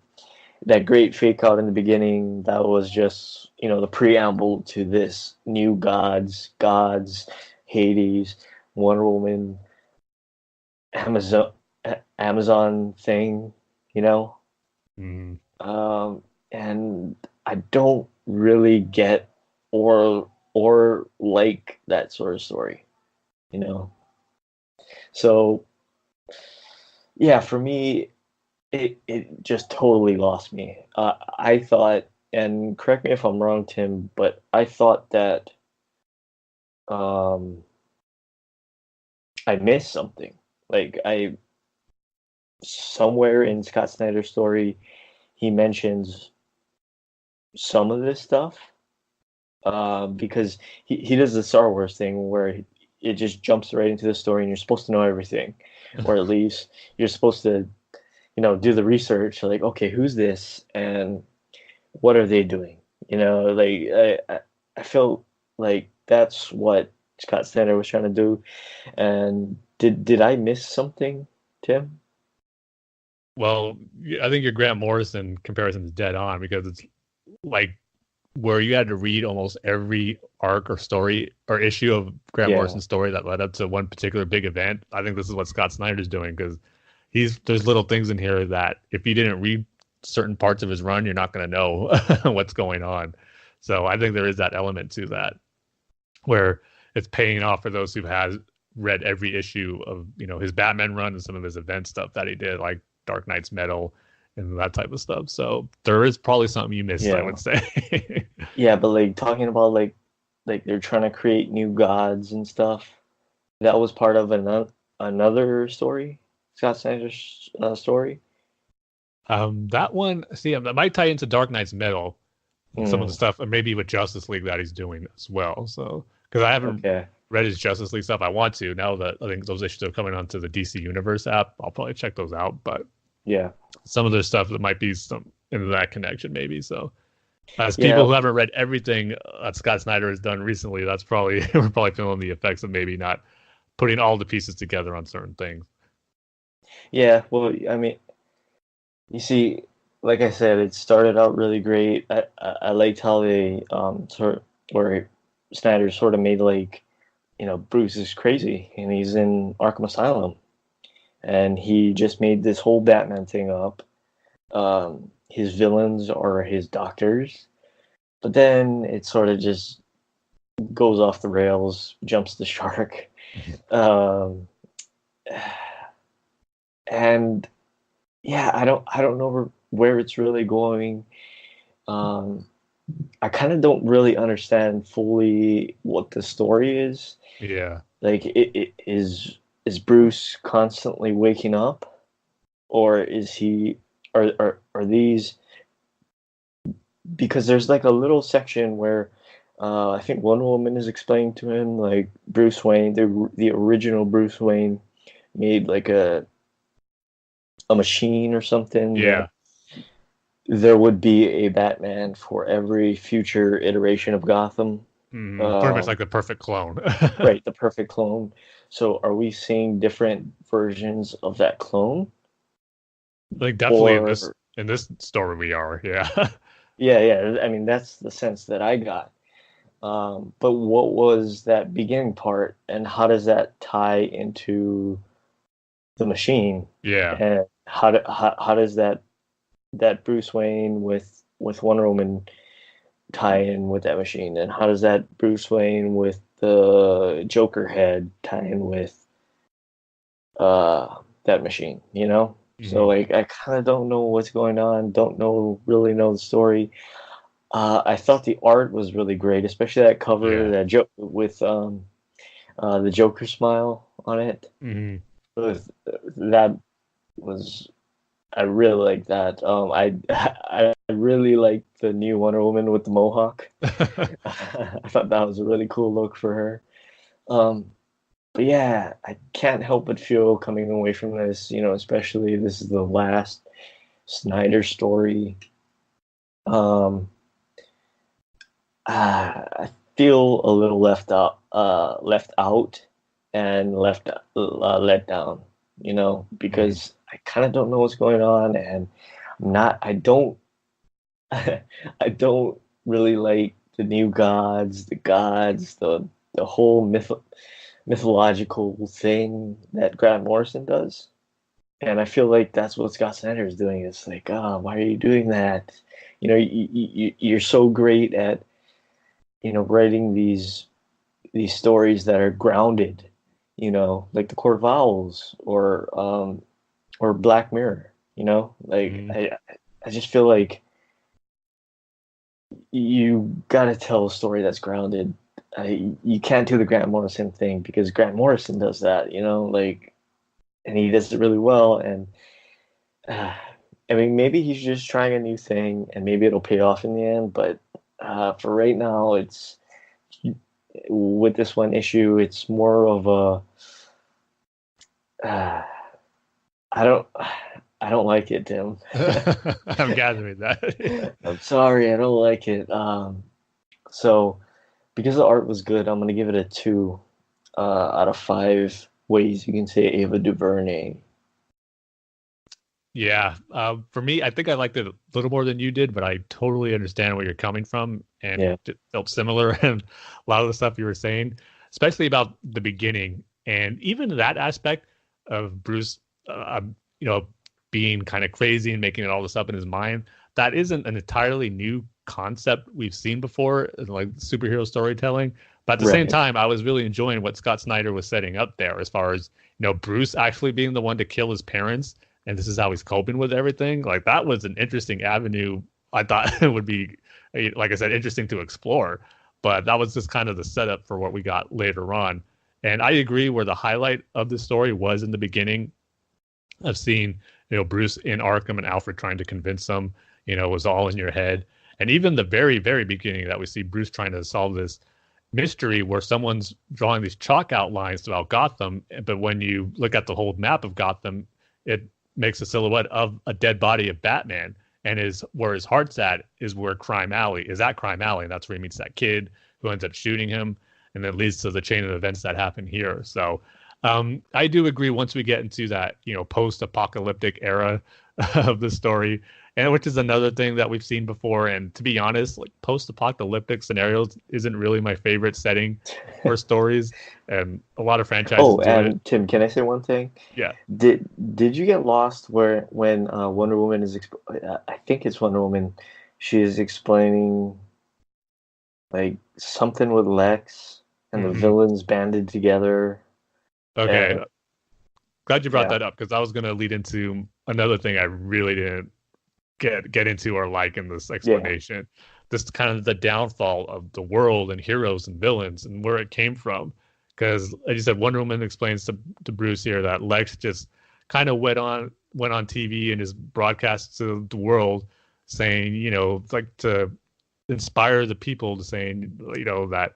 that great fake out in the beginning, that was just, the preamble to this new gods, Hades, Wonder Woman, Amazon, Amazon thing, you know? Hmm. And I don't really get or like that sort of story, you know? So yeah, for me, it just totally lost me. I thought, and correct me if I'm wrong, Tim, but I thought that um, I missed something. Like somewhere in Scott Snyder's story, he mentions some of this stuff because he does the Star Wars thing where it just jumps right into the story and you're supposed to know everything, or at least you're supposed to do the research, like, okay, who's this and what are they doing? Like I felt like that's what Scott Snyder was trying to do. And did I miss something, Tim? Well, I think your Grant Morrison comparison is dead on because it's like where you had to read almost every arc or story or issue of Grant Yeah, Morrison's story that led up to one particular big event. I think this is what Scott Snyder's doing because there's little things in here that if you didn't read certain parts of his run, you're not going to know what's going on. So I think there is that element to that where it's paying off for those who has read every issue of his Batman run and some of his event stuff that he did, like Dark Knight's Metal and that type of stuff. So there is probably something you missed, I yeah, would say. yeah. But like talking about like they're trying to create new gods and stuff. That was part of another story, Scott Snyder's story. That one, see, that might tie into Dark Knight's Metal, some of the Mm, stuff, or maybe with Justice League that he's doing as well. So, because I haven't okay. read his Justice League stuff, I want to now that I think those issues are coming onto the DC Universe app. I'll probably check those out. But Yeah. some of their stuff that might be some into that connection, maybe. So, as people Yeah. who haven't read everything that Scott Snyder has done recently, that's probably we're probably feeling the effects of maybe not putting all the pieces together on certain things. Yeah. Well, I mean, you see, like I said, it started out really great. I liked how they where Snyder sort of made like, Bruce is crazy and he's in Arkham Asylum and he just made this whole Batman thing up. His villains are his doctors, but then it sort of just goes off the rails, jumps the shark. Um, and yeah, I don't know where it's really going. Um, I kind of don't really understand fully what the story is. Yeah. Like, is Bruce constantly waking up, or is he? Are these? Because there's like a little section where I think Wonder Woman is explaining to him, like, Bruce Wayne, the original Bruce Wayne made like a machine or something that Yeah. there would be a Batman for every future iteration of Gotham. Pretty much like the perfect clone. Right, the perfect clone. So are we seeing different versions of that clone? Like definitely in this Or story we are. Yeah. yeah, I mean, that's the sense that I got. But what was that beginning part, and how does that tie into the machine? Yeah. And how does that Bruce Wayne with Wonder Woman tie in with that machine? And how does that Bruce Wayne with the Joker head tie in with that machine? You know? So, like, I kind of don't know what's going on. Don't really know the story. I thought the art was really great, especially that cover, Yeah. that with the Joker smile on it. Mm-hmm. That was, I really like that. I really like the new Wonder Woman with the mohawk. I thought that was a really cool look for her. But yeah, I can't help but feel coming away from this, especially this is the last Snyder story. I feel a little left out, and let down. Because I kind of don't know what's going on, and I don't, I don't really like the new the whole mythological thing that Grant Morrison does. And I feel like that's what Scott Snyder is doing. It's like, why are you doing that? You're so great at, writing these stories that are grounded, like the Court of Owls or Black Mirror. Like, I just feel like you got to tell a story that's grounded. You can't do the Grant Morrison thing because Grant Morrison does that, like, and he does it really well. And I mean, maybe he's just trying a new thing, and maybe it'll pay off in the end. But for right now, it's with this one issue, it's more of a I don't like it, Tim. I'm gathering that. I'm sorry, I don't like it. So because the art was good, I'm gonna give it a 2 out of 5 ways you can say Ava DuVernay. Yeah, for me, I think I liked it a little more than you did, but I totally understand where you're coming from, and it felt similar in a lot of the stuff you were saying, especially about the beginning, and even that aspect of Bruce, being kind of crazy and making it all this up in his mind. That isn't an entirely new concept we've seen before, like superhero storytelling. But at the same time, I was really enjoying what Scott Snyder was setting up there, as far as Bruce actually being the one to kill his parents. And this is how he's coping with everything. Like, that was an interesting avenue. I thought it would be, like I said, interesting to explore. But that was just kind of the setup for what we got later on. And I agree where the highlight of the story was in the beginning of seeing, Bruce in Arkham and Alfred trying to convince them, it was all in your head. And even the very, very beginning that we see Bruce trying to solve this mystery where someone's drawing these chalk outlines throughout Gotham. But when you look at the whole map of Gotham, it makes a silhouette of a dead body of Batman, and where his heart's at is where Crime Alley is at. Crime Alley, and that's where he meets that kid who ends up shooting him, and then leads to the chain of events that happen here. So I do agree, once we get into that post-apocalyptic era of the story, and which is another thing that we've seen before. And to be honest, like, post-apocalyptic scenarios isn't really my favorite setting for stories, and a lot of franchises do it. Tim, can I say one thing? Yeah. Did you get lost when Wonder Woman is I think it's Wonder Woman, she is explaining like something with Lex and the villains banded together? Okay. Glad you brought that up, because I was going to lead into another thing I really didn't get into or like in this explanation. this kind of the downfall of the world and heroes and villains and where it came from. Because, like you said, Wonder Woman explains to Bruce here that Lex just kind of went on TV and his broadcast to the world saying, like to inspire the people to saying, that,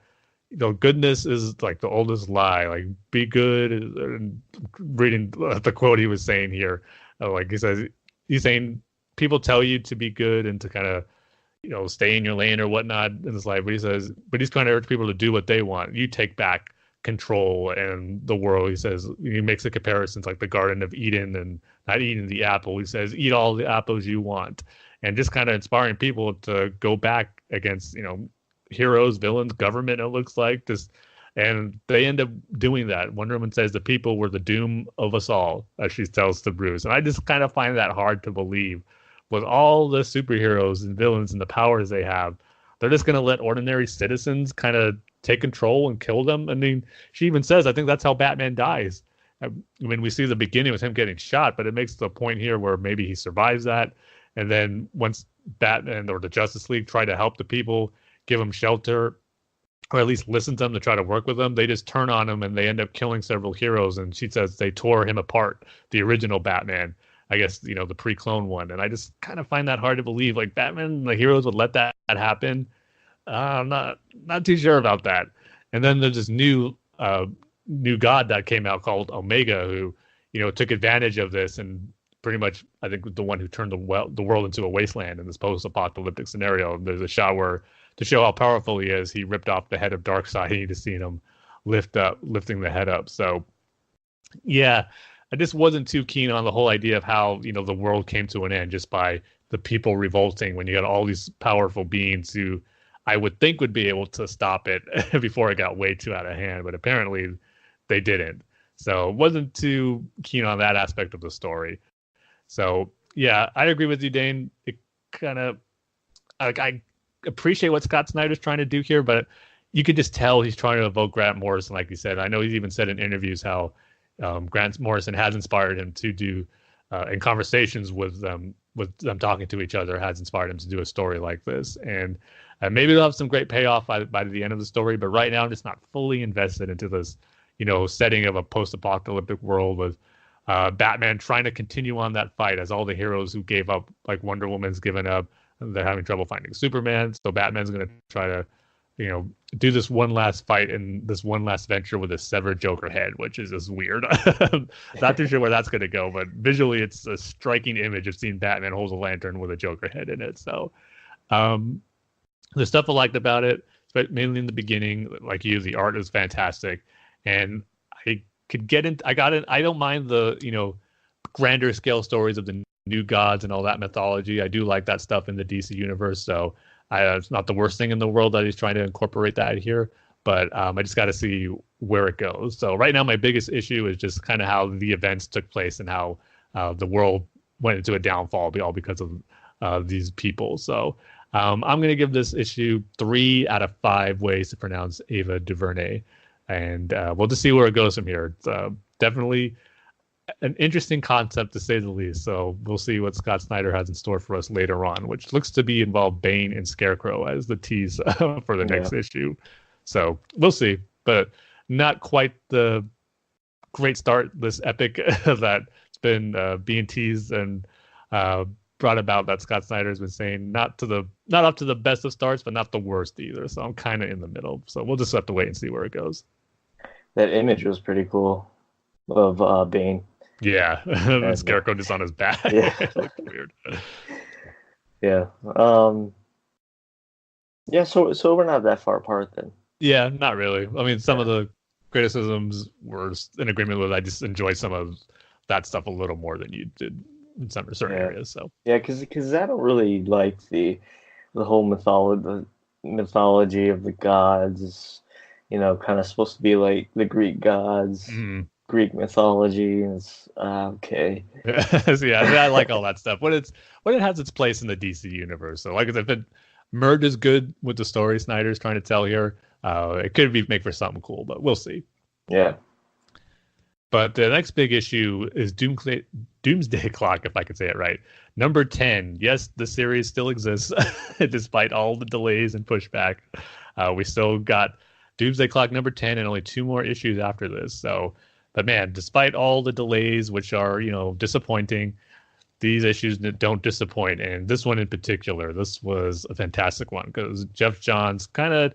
goodness is like the oldest lie, like be good. And reading the quote he was saying here, like he's saying people tell you to be good and to kind of, stay in your lane or whatnot in this life. But he's trying to urge people to do what they want. You take back control and the world. He says, he makes the comparisons like the Garden of Eden and not eating the apple. He says, eat all the apples you want, and just kind of inspiring people to go back against, heroes, villains, government. It looks like this, and they end up doing that. Wonder Woman says the people were the doom of us all, as she tells to Bruce, and I just kind of find that hard to believe. With all the superheroes and villains and the powers they have, they're just going to let ordinary citizens kind of take control and kill them. I mean, she even says, I think that's how Batman dies. I mean, we see the beginning with him getting shot, but it makes the point here where maybe he survives that. And then once Batman or the Justice League try to help the people, give them shelter, or at least listen to them to try to work with them, they just turn on him and they end up killing several heroes. And she says they tore him apart, the original Batman, I guess, the pre-clone one. And I just kind of find that hard to believe. Like Batman, the heroes would let that happen. I'm not too sure about that. And then there's this new god that came out called Omega, who, took advantage of this and pretty much, I think, the one who turned the world into a wasteland in this post-apocalyptic scenario. There's a shot where, to show how powerful he is, he ripped off the head of Darkseid. You just seen him lifting the head up. So, yeah, I just wasn't too keen on the whole idea of how, the world came to an end just by the people revolting when you got all these powerful beings who I would think would be able to stop it before it got way too out of hand, but apparently they didn't. So wasn't too keen on that aspect of the story. So yeah, I agree with you, Dane. It kind of, I appreciate what Scott Snyder's trying to do here, but you could just tell he's trying to evoke Grant Morrison, like you said. I know he's even said in interviews how Grant Morrison has inspired him to do, in conversations with them talking to each other, has inspired him to do a story like this. And maybe they'll have some great payoff by the end of the story, but right now I'm just not fully invested into this, setting of a post-apocalyptic world with Batman trying to continue on that fight as all the heroes who gave up, like Wonder Woman's given up, they're having trouble finding Superman. So Batman's going to try to, do this one last fight and this one last venture with a severed Joker head, which is just weird. Not too sure where that's going to go, but visually it's a striking image of seeing Batman hold a lantern with a Joker head in it. So the stuff I liked about it, but mainly in the beginning, like the art is fantastic. And I could get in, I don't mind the, grander scale stories of the new gods and all that mythology. I do like that stuff in the DC universe. So it's not the worst thing in the world that he's trying to incorporate that here, but I just got to see where it goes. So right now, my biggest issue is just kind of how the events took place and how the world went into a downfall, all because of these people. So I'm going to give this issue 3 out of 5 ways to pronounce Ava DuVernay. And we'll just see where it goes from here. It's definitely an interesting concept, to say the least. So we'll see what Scott Snyder has in store for us later on, which looks to be involve Bane and Scarecrow as the tease for the next issue. So we'll see, but not quite the great start, this epic that's been being teased and brought about, that Scott Snyder has been saying not up to the best of starts, but not the worst either. So I'm kind of in the middle. So we'll just have to wait and see where it goes. That image was pretty cool of Bane. Yeah, the Scarecrow just on his back. Yeah. It looked weird. Yeah. Yeah. So we're not that far apart then. Yeah, not really. I mean, some of the criticisms were in agreement with. I just enjoyed some of that stuff a little more than you did in some certain areas. So yeah, because I don't really like the whole mythology of the gods. Kind of supposed to be like the Greek gods. Mm. Greek mythology is okay. Yeah, I like all that stuff when it has its place in the DC universe. So like if it merges good with the story Snyder's trying to tell here, it could make for something cool, but we'll see. Yeah. But the next big issue is Doomsday Clock, if I could say it right. Number 10. Yes, the series still exists, despite all the delays and pushback. We still got Doomsday Clock number 10 and only 2 more issues after this. So, but man, despite all the delays, which are, disappointing, these issues don't disappoint. And this one in particular, this was a fantastic one because Jeff Johns kind of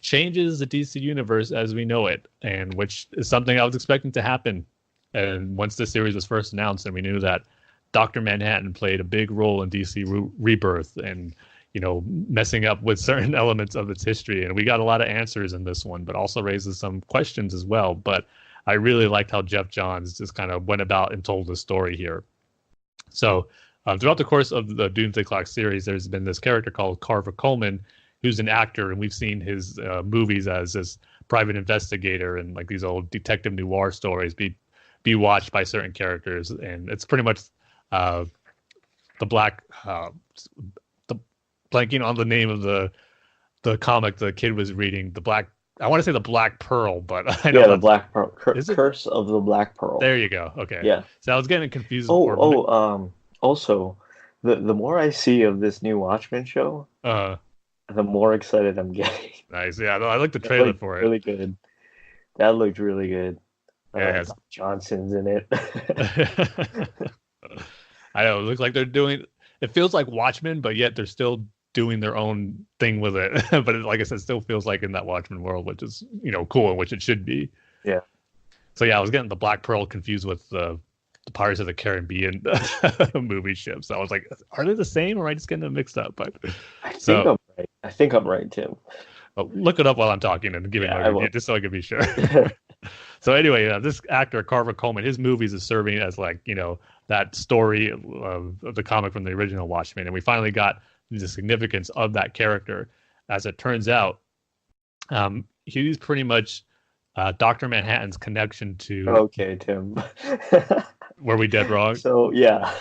changes the DC universe as we know it, and which is something I was expecting to happen. And once the series was first announced, and we knew that Dr. Manhattan played a big role in DC Rebirth and, messing up with certain elements of its history. And we got a lot of answers in this one, but also raises some questions as well. But I really liked how Jeff Johns just kind of went about and told the story here. So throughout the course of the Doomsday Clock series, there's been this character called Carver Coleman, who's an actor, and we've seen his movies as this private investigator and like these old detective noir stories be watched by certain characters. And it's pretty much the blanking on the name of the comic the kid was reading, I want to say the Black Pearl, but I know the Black Pearl. Curse of the Black Pearl. There you go. Okay. Yeah. So I was getting confused. Also, the more I see of this new Watchmen show, the more excited I'm getting. Nice. Yeah, I like the trailer for it. Really good. That looked really good. Yeah, Johnson's in it. I know. It looks like they're doing. It feels like Watchmen, but yet they're still doing their own thing with it. But like I said, still feels like in that Watchmen world, which is cool, and which it should be. Yeah. So yeah, I was getting the Black Pearl confused with the Pirates of the Caribbean movie ships. So I was like, are they the same, or am I just getting them mixed up? But I think I'm right, Tim. Look it up while I'm talking and giving my review, just so I can be sure. So anyway, this actor Carver Coleman, his movies is serving as that story of the comic from the original Watchmen, and we finally got the significance of that character. As it turns out, he's pretty much Dr. Manhattan's connection to. Okay, Tim. Were we dead wrong? So yeah,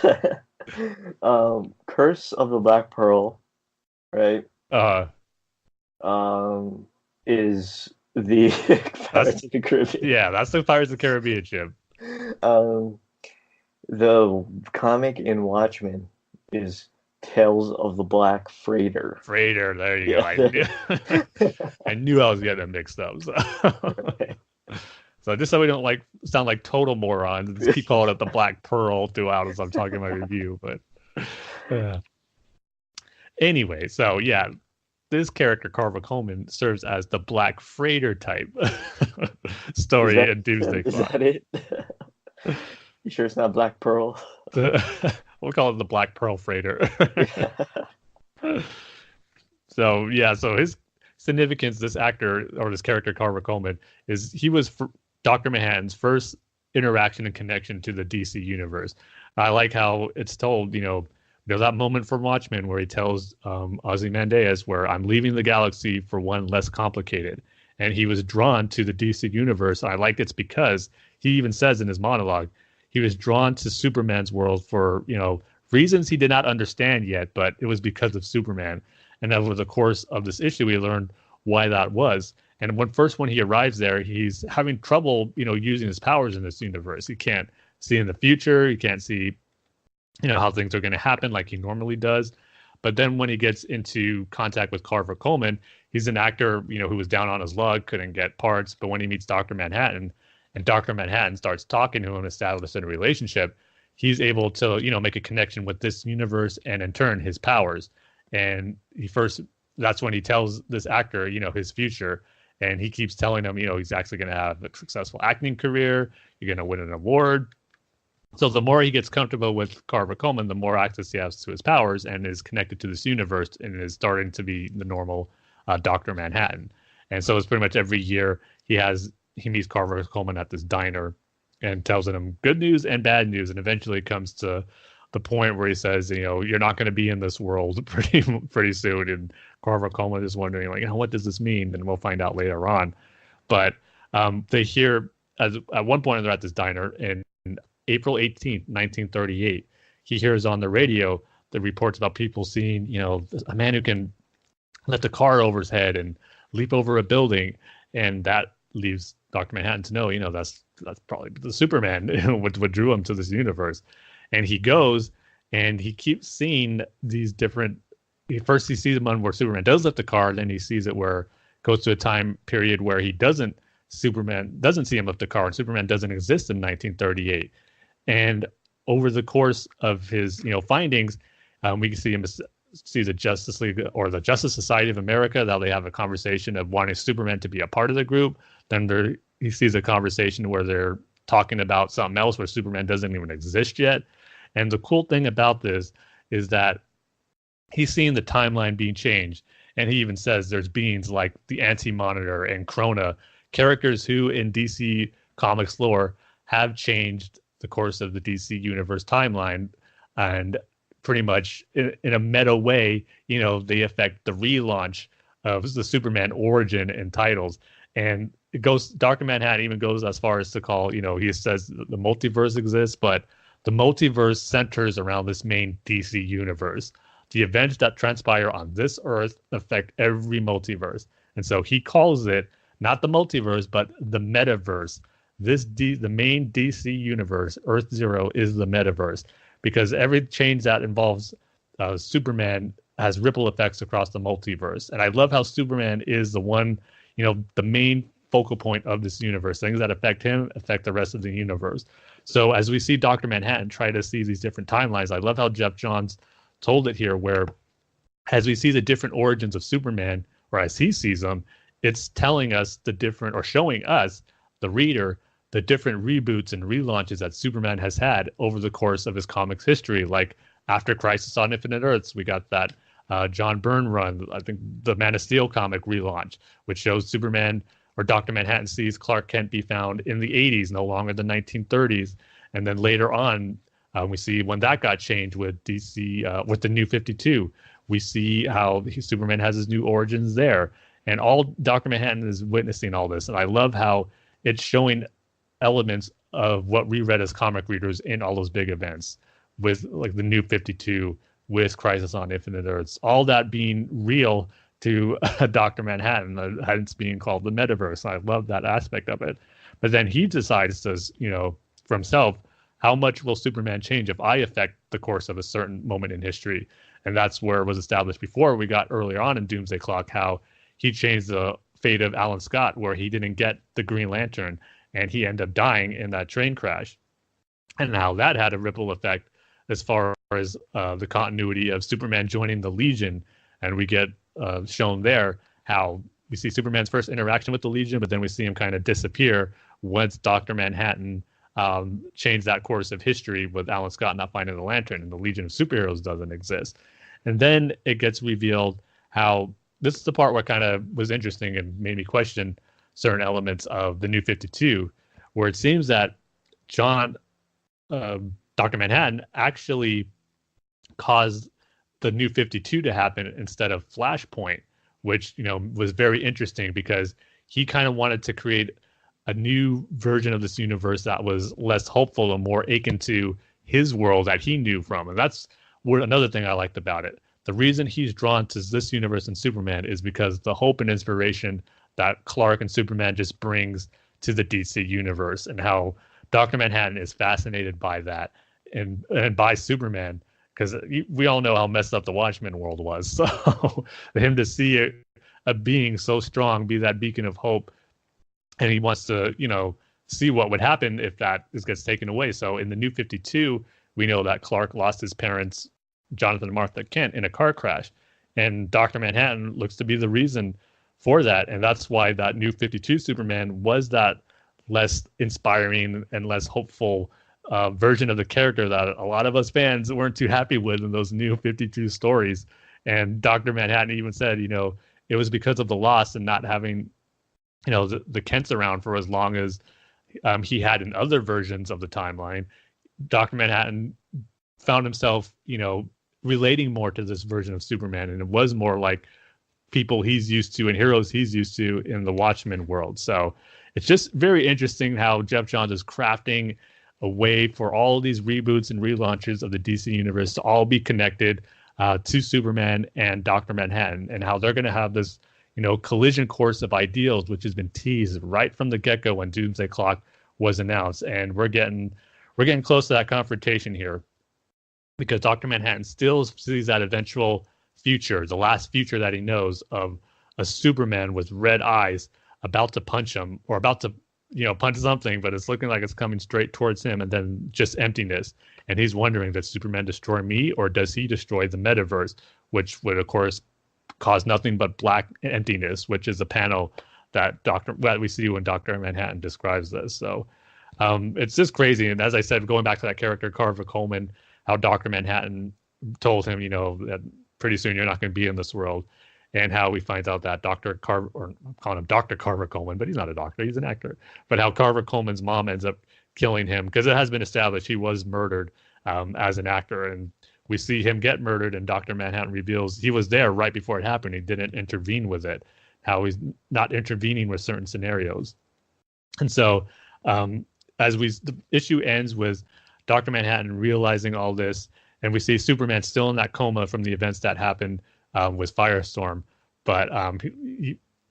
Curse of the Black Pearl, right? Is the Pirates of the Caribbean. Yeah, that's the Pirates of the Caribbean ship. The comic in Watchmen is Tales of the Black Freighter. Freighter, there you go. I knew I was getting them mixed up. So. Okay. So just so we don't sound like total morons, just keep calling it the Black Pearl throughout as I'm talking my review. But anyway, so yeah, this character Carver Coleman serves as the Black Freighter type story in Doomsday Clock. Is that it? You sure it's not Black Pearl? We'll call it the Black Pearl Freighter. So his significance, this actor or this character Carver Coleman, is he was Dr. Manhattan's first interaction and connection to the DC universe. I like how it's told, there's that moment from Watchmen where he tells Ozymandias, where I'm leaving the galaxy for one less complicated. And he was drawn to the DC universe. I liked it's because he even says in his monologue, he was drawn to Superman's world for, reasons he did not understand yet, but it was because of Superman. And over the course of this issue, we learned why that was. And when he arrives there, he's having trouble, using his powers in this universe. He can't see in the future. He can't see, how things are going to happen like he normally does. But then when he gets into contact with Carver Coleman, he's an actor, who was down on his luck, couldn't get parts. But when he meets Dr. Manhattan, and Dr. Manhattan starts talking to him, establishing a relationship, he's able to, make a connection with this universe and in turn his powers. And that's when he tells this actor, his future. And he keeps telling him, he's actually going to have a successful acting career. You're going to win an award. So the more he gets comfortable with Carver Coleman, the more access he has to his powers and is connected to this universe and is starting to be the normal Dr. Manhattan. And so it's pretty much every year he meets Carver Coleman at this diner and tells him good news and bad news. And eventually it comes to the point where he says, you're not going to be in this world pretty soon. And Carver Coleman is wondering, what does this mean? And we'll find out later on. But they hear, at one point they're at this diner in April 18th, 1938. He hears on the radio the reports about people seeing, a man who can lift a car over his head and leap over a building. And that leaves Dr. Manhattan to know, that's that's probably the Superman what drew him to this universe. And he goes and he keeps seeing these different. First, he sees one where Superman does lift the car, then he sees it where goes to a time period where Superman doesn't see him lift the car, and Superman doesn't exist in 1938. And over the course of his findings, we can see him see the Justice League or the Justice Society of America, that they have a conversation of wanting Superman to be a part of the group. Then he sees a conversation where they're talking about something else where Superman doesn't even exist yet. And the cool thing about this is that he's seeing the timeline being changed. And he even says there's beings like the Anti-Monitor and Krona, characters who in DC Comics lore have changed the course of the DC Universe timeline. And pretty much in a meta way, they affect the relaunch of the Superman origin and titles. And Dr. Manhattan even goes as far as to call, he says the multiverse exists, but the multiverse centers around this main DC universe. The events that transpire on this Earth affect every multiverse. And so he calls it not the multiverse, but the metaverse. The main DC universe, Earth Zero, is the metaverse, because every change that involves Superman has ripple effects across the multiverse. And I love how Superman is the one, the main focal point of this universe. Things that affect him affect the rest of the universe. So as we see Dr. Manhattan try to see these different timelines, I love how Jeff Johns told it here, where as we see the different origins of Superman, or as he sees them, it's telling us showing us, the reader, the different reboots and relaunches that Superman has had over the course of his comics history. Like after Crisis on Infinite Earths, we got that John Byrne run, I think the Man of Steel comic relaunch, which shows Superman or Dr. Manhattan sees Clark Kent be found in the 80s, no longer the 1930s. And then later on, we see when that got changed with DC, with the New 52, we see how Superman has his new origins there. And all Dr. Manhattan is witnessing all this. And I love how it's showing elements of what we read as comic readers in all those big events, with like the New 52, with Crisis on Infinite Earths, all that being real to Dr. Manhattan, hence being called the metaverse. I love that aspect of it. But then he decides to, for himself, how much will Superman change if I affect the course of a certain moment in history? And that's where it was established before. We got earlier on in Doomsday Clock how he changed the fate of Alan Scott, where he didn't get the Green Lantern and he ended up dying in that train crash. And how that had a ripple effect as far as the continuity of Superman joining the Legion. And we get shown there how we see Superman's first interaction with the Legion, but then we see him kind of disappear once Dr. Manhattan changed that course of history with Alan Scott not finding the Lantern, and the Legion of Superheroes doesn't exist. And then it gets revealed how this is the part where kind of was interesting and made me question certain elements of the New 52, where it seems that Dr. Manhattan actually caused the New 52 to happen instead of Flashpoint, which was very interesting because he kind of wanted to create a new version of this universe that was less hopeful and more akin to his world that he knew from. And that's another thing I liked about it. The reason he's drawn to this universe and Superman is because the hope and inspiration that Clark and Superman just brings to the DC universe, and how Dr. Manhattan is fascinated by that and by Superman, because we all know how messed up the Watchmen world was. So for him to see a being so strong be that beacon of hope, and he wants to, see what would happen if that gets taken away. So in the New 52, we know that Clark lost his parents, Jonathan and Martha Kent, in a car crash. And Dr. Manhattan looks to be the reason for that. And that's why that New 52 Superman was that less inspiring and less hopeful version of the character that a lot of us fans weren't too happy with in those New 52 stories. And Dr. Manhattan even said, it was because of the loss and not having, the Kents around for as long as he had in other versions of the timeline. Dr. Manhattan found himself, relating more to this version of Superman, and it was more like people he's used to and heroes he's used to in the Watchmen world. So it's just very interesting how Jeff Johns is crafting a way for all of these reboots and relaunches of the DC universe to all be connected to Superman and Dr. Manhattan, and how they're going to have this, collision course of ideals, which has been teased right from the get-go when Doomsday Clock was announced, and we're getting close to that confrontation here, because Dr. Manhattan still sees that eventual future, the last future that he knows, of a Superman with red eyes about to punch him, or about to, punch something, but it's looking like it's coming straight towards him, and then just emptiness. And he's wondering, does Superman destroy me, or does he destroy the metaverse, which would, of course, cause nothing but black emptiness, which is a panel that we see when Dr. Manhattan describes this. So it's just crazy. And as I said, going back to that character, Carver Coleman, how Dr. Manhattan told him, that pretty soon you're not going to be in this world. And how we find out that Dr. Carver, or I'm calling him Dr. Carver Coleman, but he's not a doctor, he's an actor. But how Carver Coleman's mom ends up killing him, because it has been established he was murdered as an actor. And we see him get murdered, and Dr. Manhattan reveals he was there right before it happened. He didn't intervene with it, how he's not intervening with certain scenarios. And so the issue ends with Dr. Manhattan realizing all this, and we see Superman still in that coma from the events that happened with Firestorm. But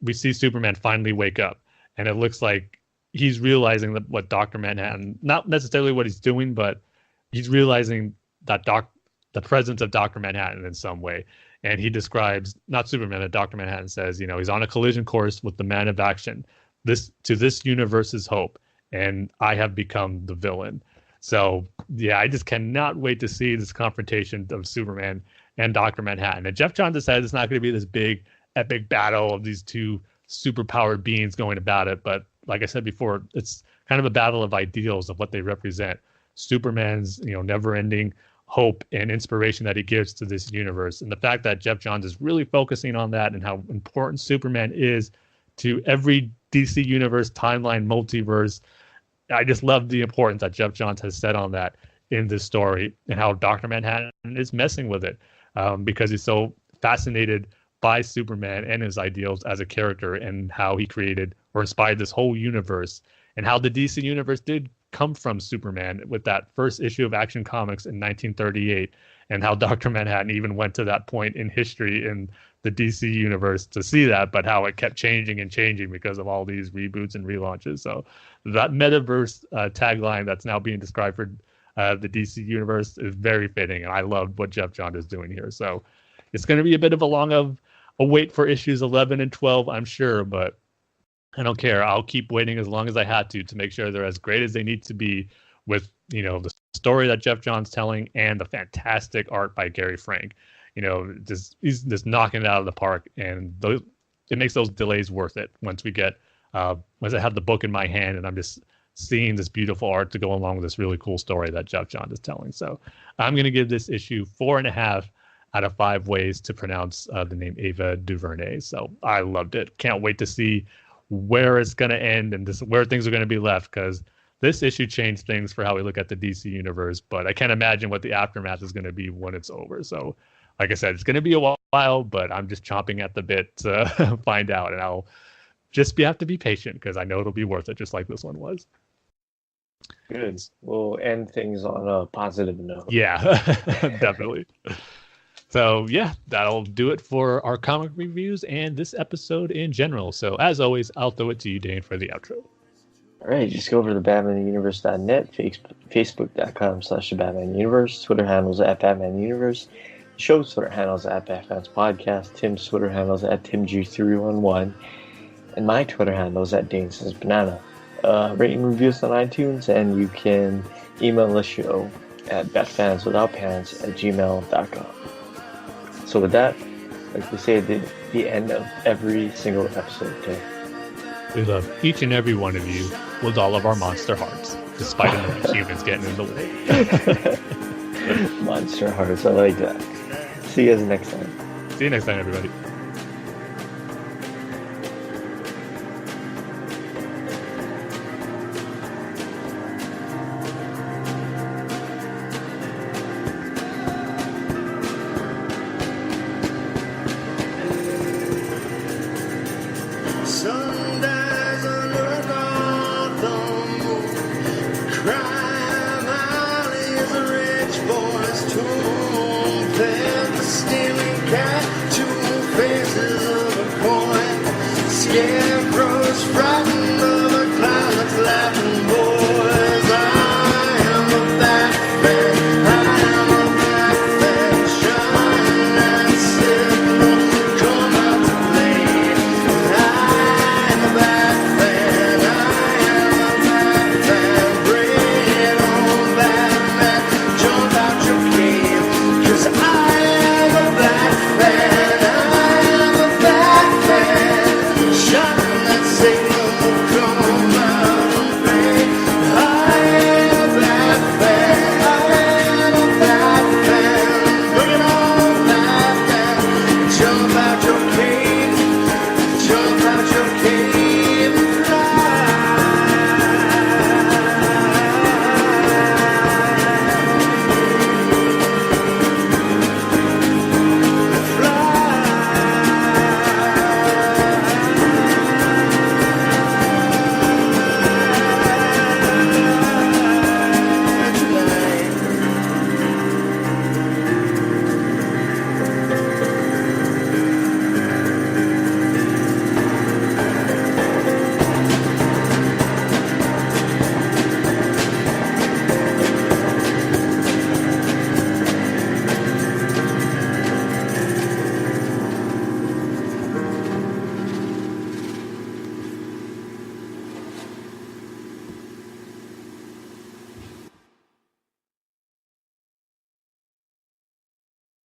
we see Superman finally wake up, and it looks like he's realizing that what Dr. Manhattan, not necessarily what he's doing, but he's realizing that the presence of Dr. Manhattan in some way. And he describes, not Superman, but Dr. Manhattan says, he's on a collision course with the man of action, this universe's hope, and I have become the villain. So yeah, I just cannot wait to see this confrontation of Superman and Dr. Manhattan. And Jeff Johns decided it's not going to be this big epic battle of these two superpowered beings going about it, but like I said before, it's kind of a battle of ideals of what they represent. Superman's never-ending hope and inspiration that he gives to this universe, and the fact that Jeff Johns is really focusing on that, and how important Superman is to every DC universe, timeline, multiverse. I just love the importance that Jeff Johns has set on that in this story, and how Dr. Manhattan is messing with it because he's so fascinated by Superman and his ideals as a character, and how he created or inspired this whole universe, and how the DC universe did come from Superman with that first issue of Action Comics in 1938, and how Dr. Manhattan even went to that point in history in the DC universe to see that, but how it kept changing and changing because of all these reboots and relaunches. So that metaverse tagline that's now being described for the DC universe is very fitting, and I love what Jeff Johns is doing here. So it's going to be a bit of a wait for issues 11 and 12, I'm sure, but I don't care. I'll keep waiting as long as I had to make sure they're as great as they need to be, with the story that Jeff Johns telling, and the fantastic art by Gary Frank. He's just knocking it out of the park, and it makes those delays worth it. Once I have the book in my hand, and I'm just seeing this beautiful art to go along with this really cool story that Jeff Johns is telling. So I'm going to give this issue 4.5 out of 5 ways to pronounce the name Ava DuVernay. So I loved it. Can't wait to see where it's going to end and where things are going to be left, because this issue changed things for how we look at the DC universe, but I can't imagine what the aftermath is going to be when it's over. So like I said, it's going to be a while, but I'm just chomping at the bit to find out, and I'll just have to be patient, because I know it'll be worth it, just like this one was. Good. We'll end things on a positive note. Yeah, definitely. So yeah, that'll do it for our comic reviews and this episode in general. So as always, I'll throw it to you, Dane, for the outro. All right, just go over to BatmanUniverse.net, Facebook.com/BatmanUniverse, Twitter handles at BatmanUniverse, the show's Twitter handles at Bat-Fans Podcast, Tim's Twitter handles at TimG311, and my Twitter handle is at DaneSaysBanana. Rate and review us on iTunes, and you can email the show at batfanswithoutpants@gmail.com. So with that, like we say at the end of every single episode, Tim. We love each and every one of you with all of our monster hearts, despite another humans getting in the way. Monster hearts, I like that. See you guys next time. See you next time, everybody.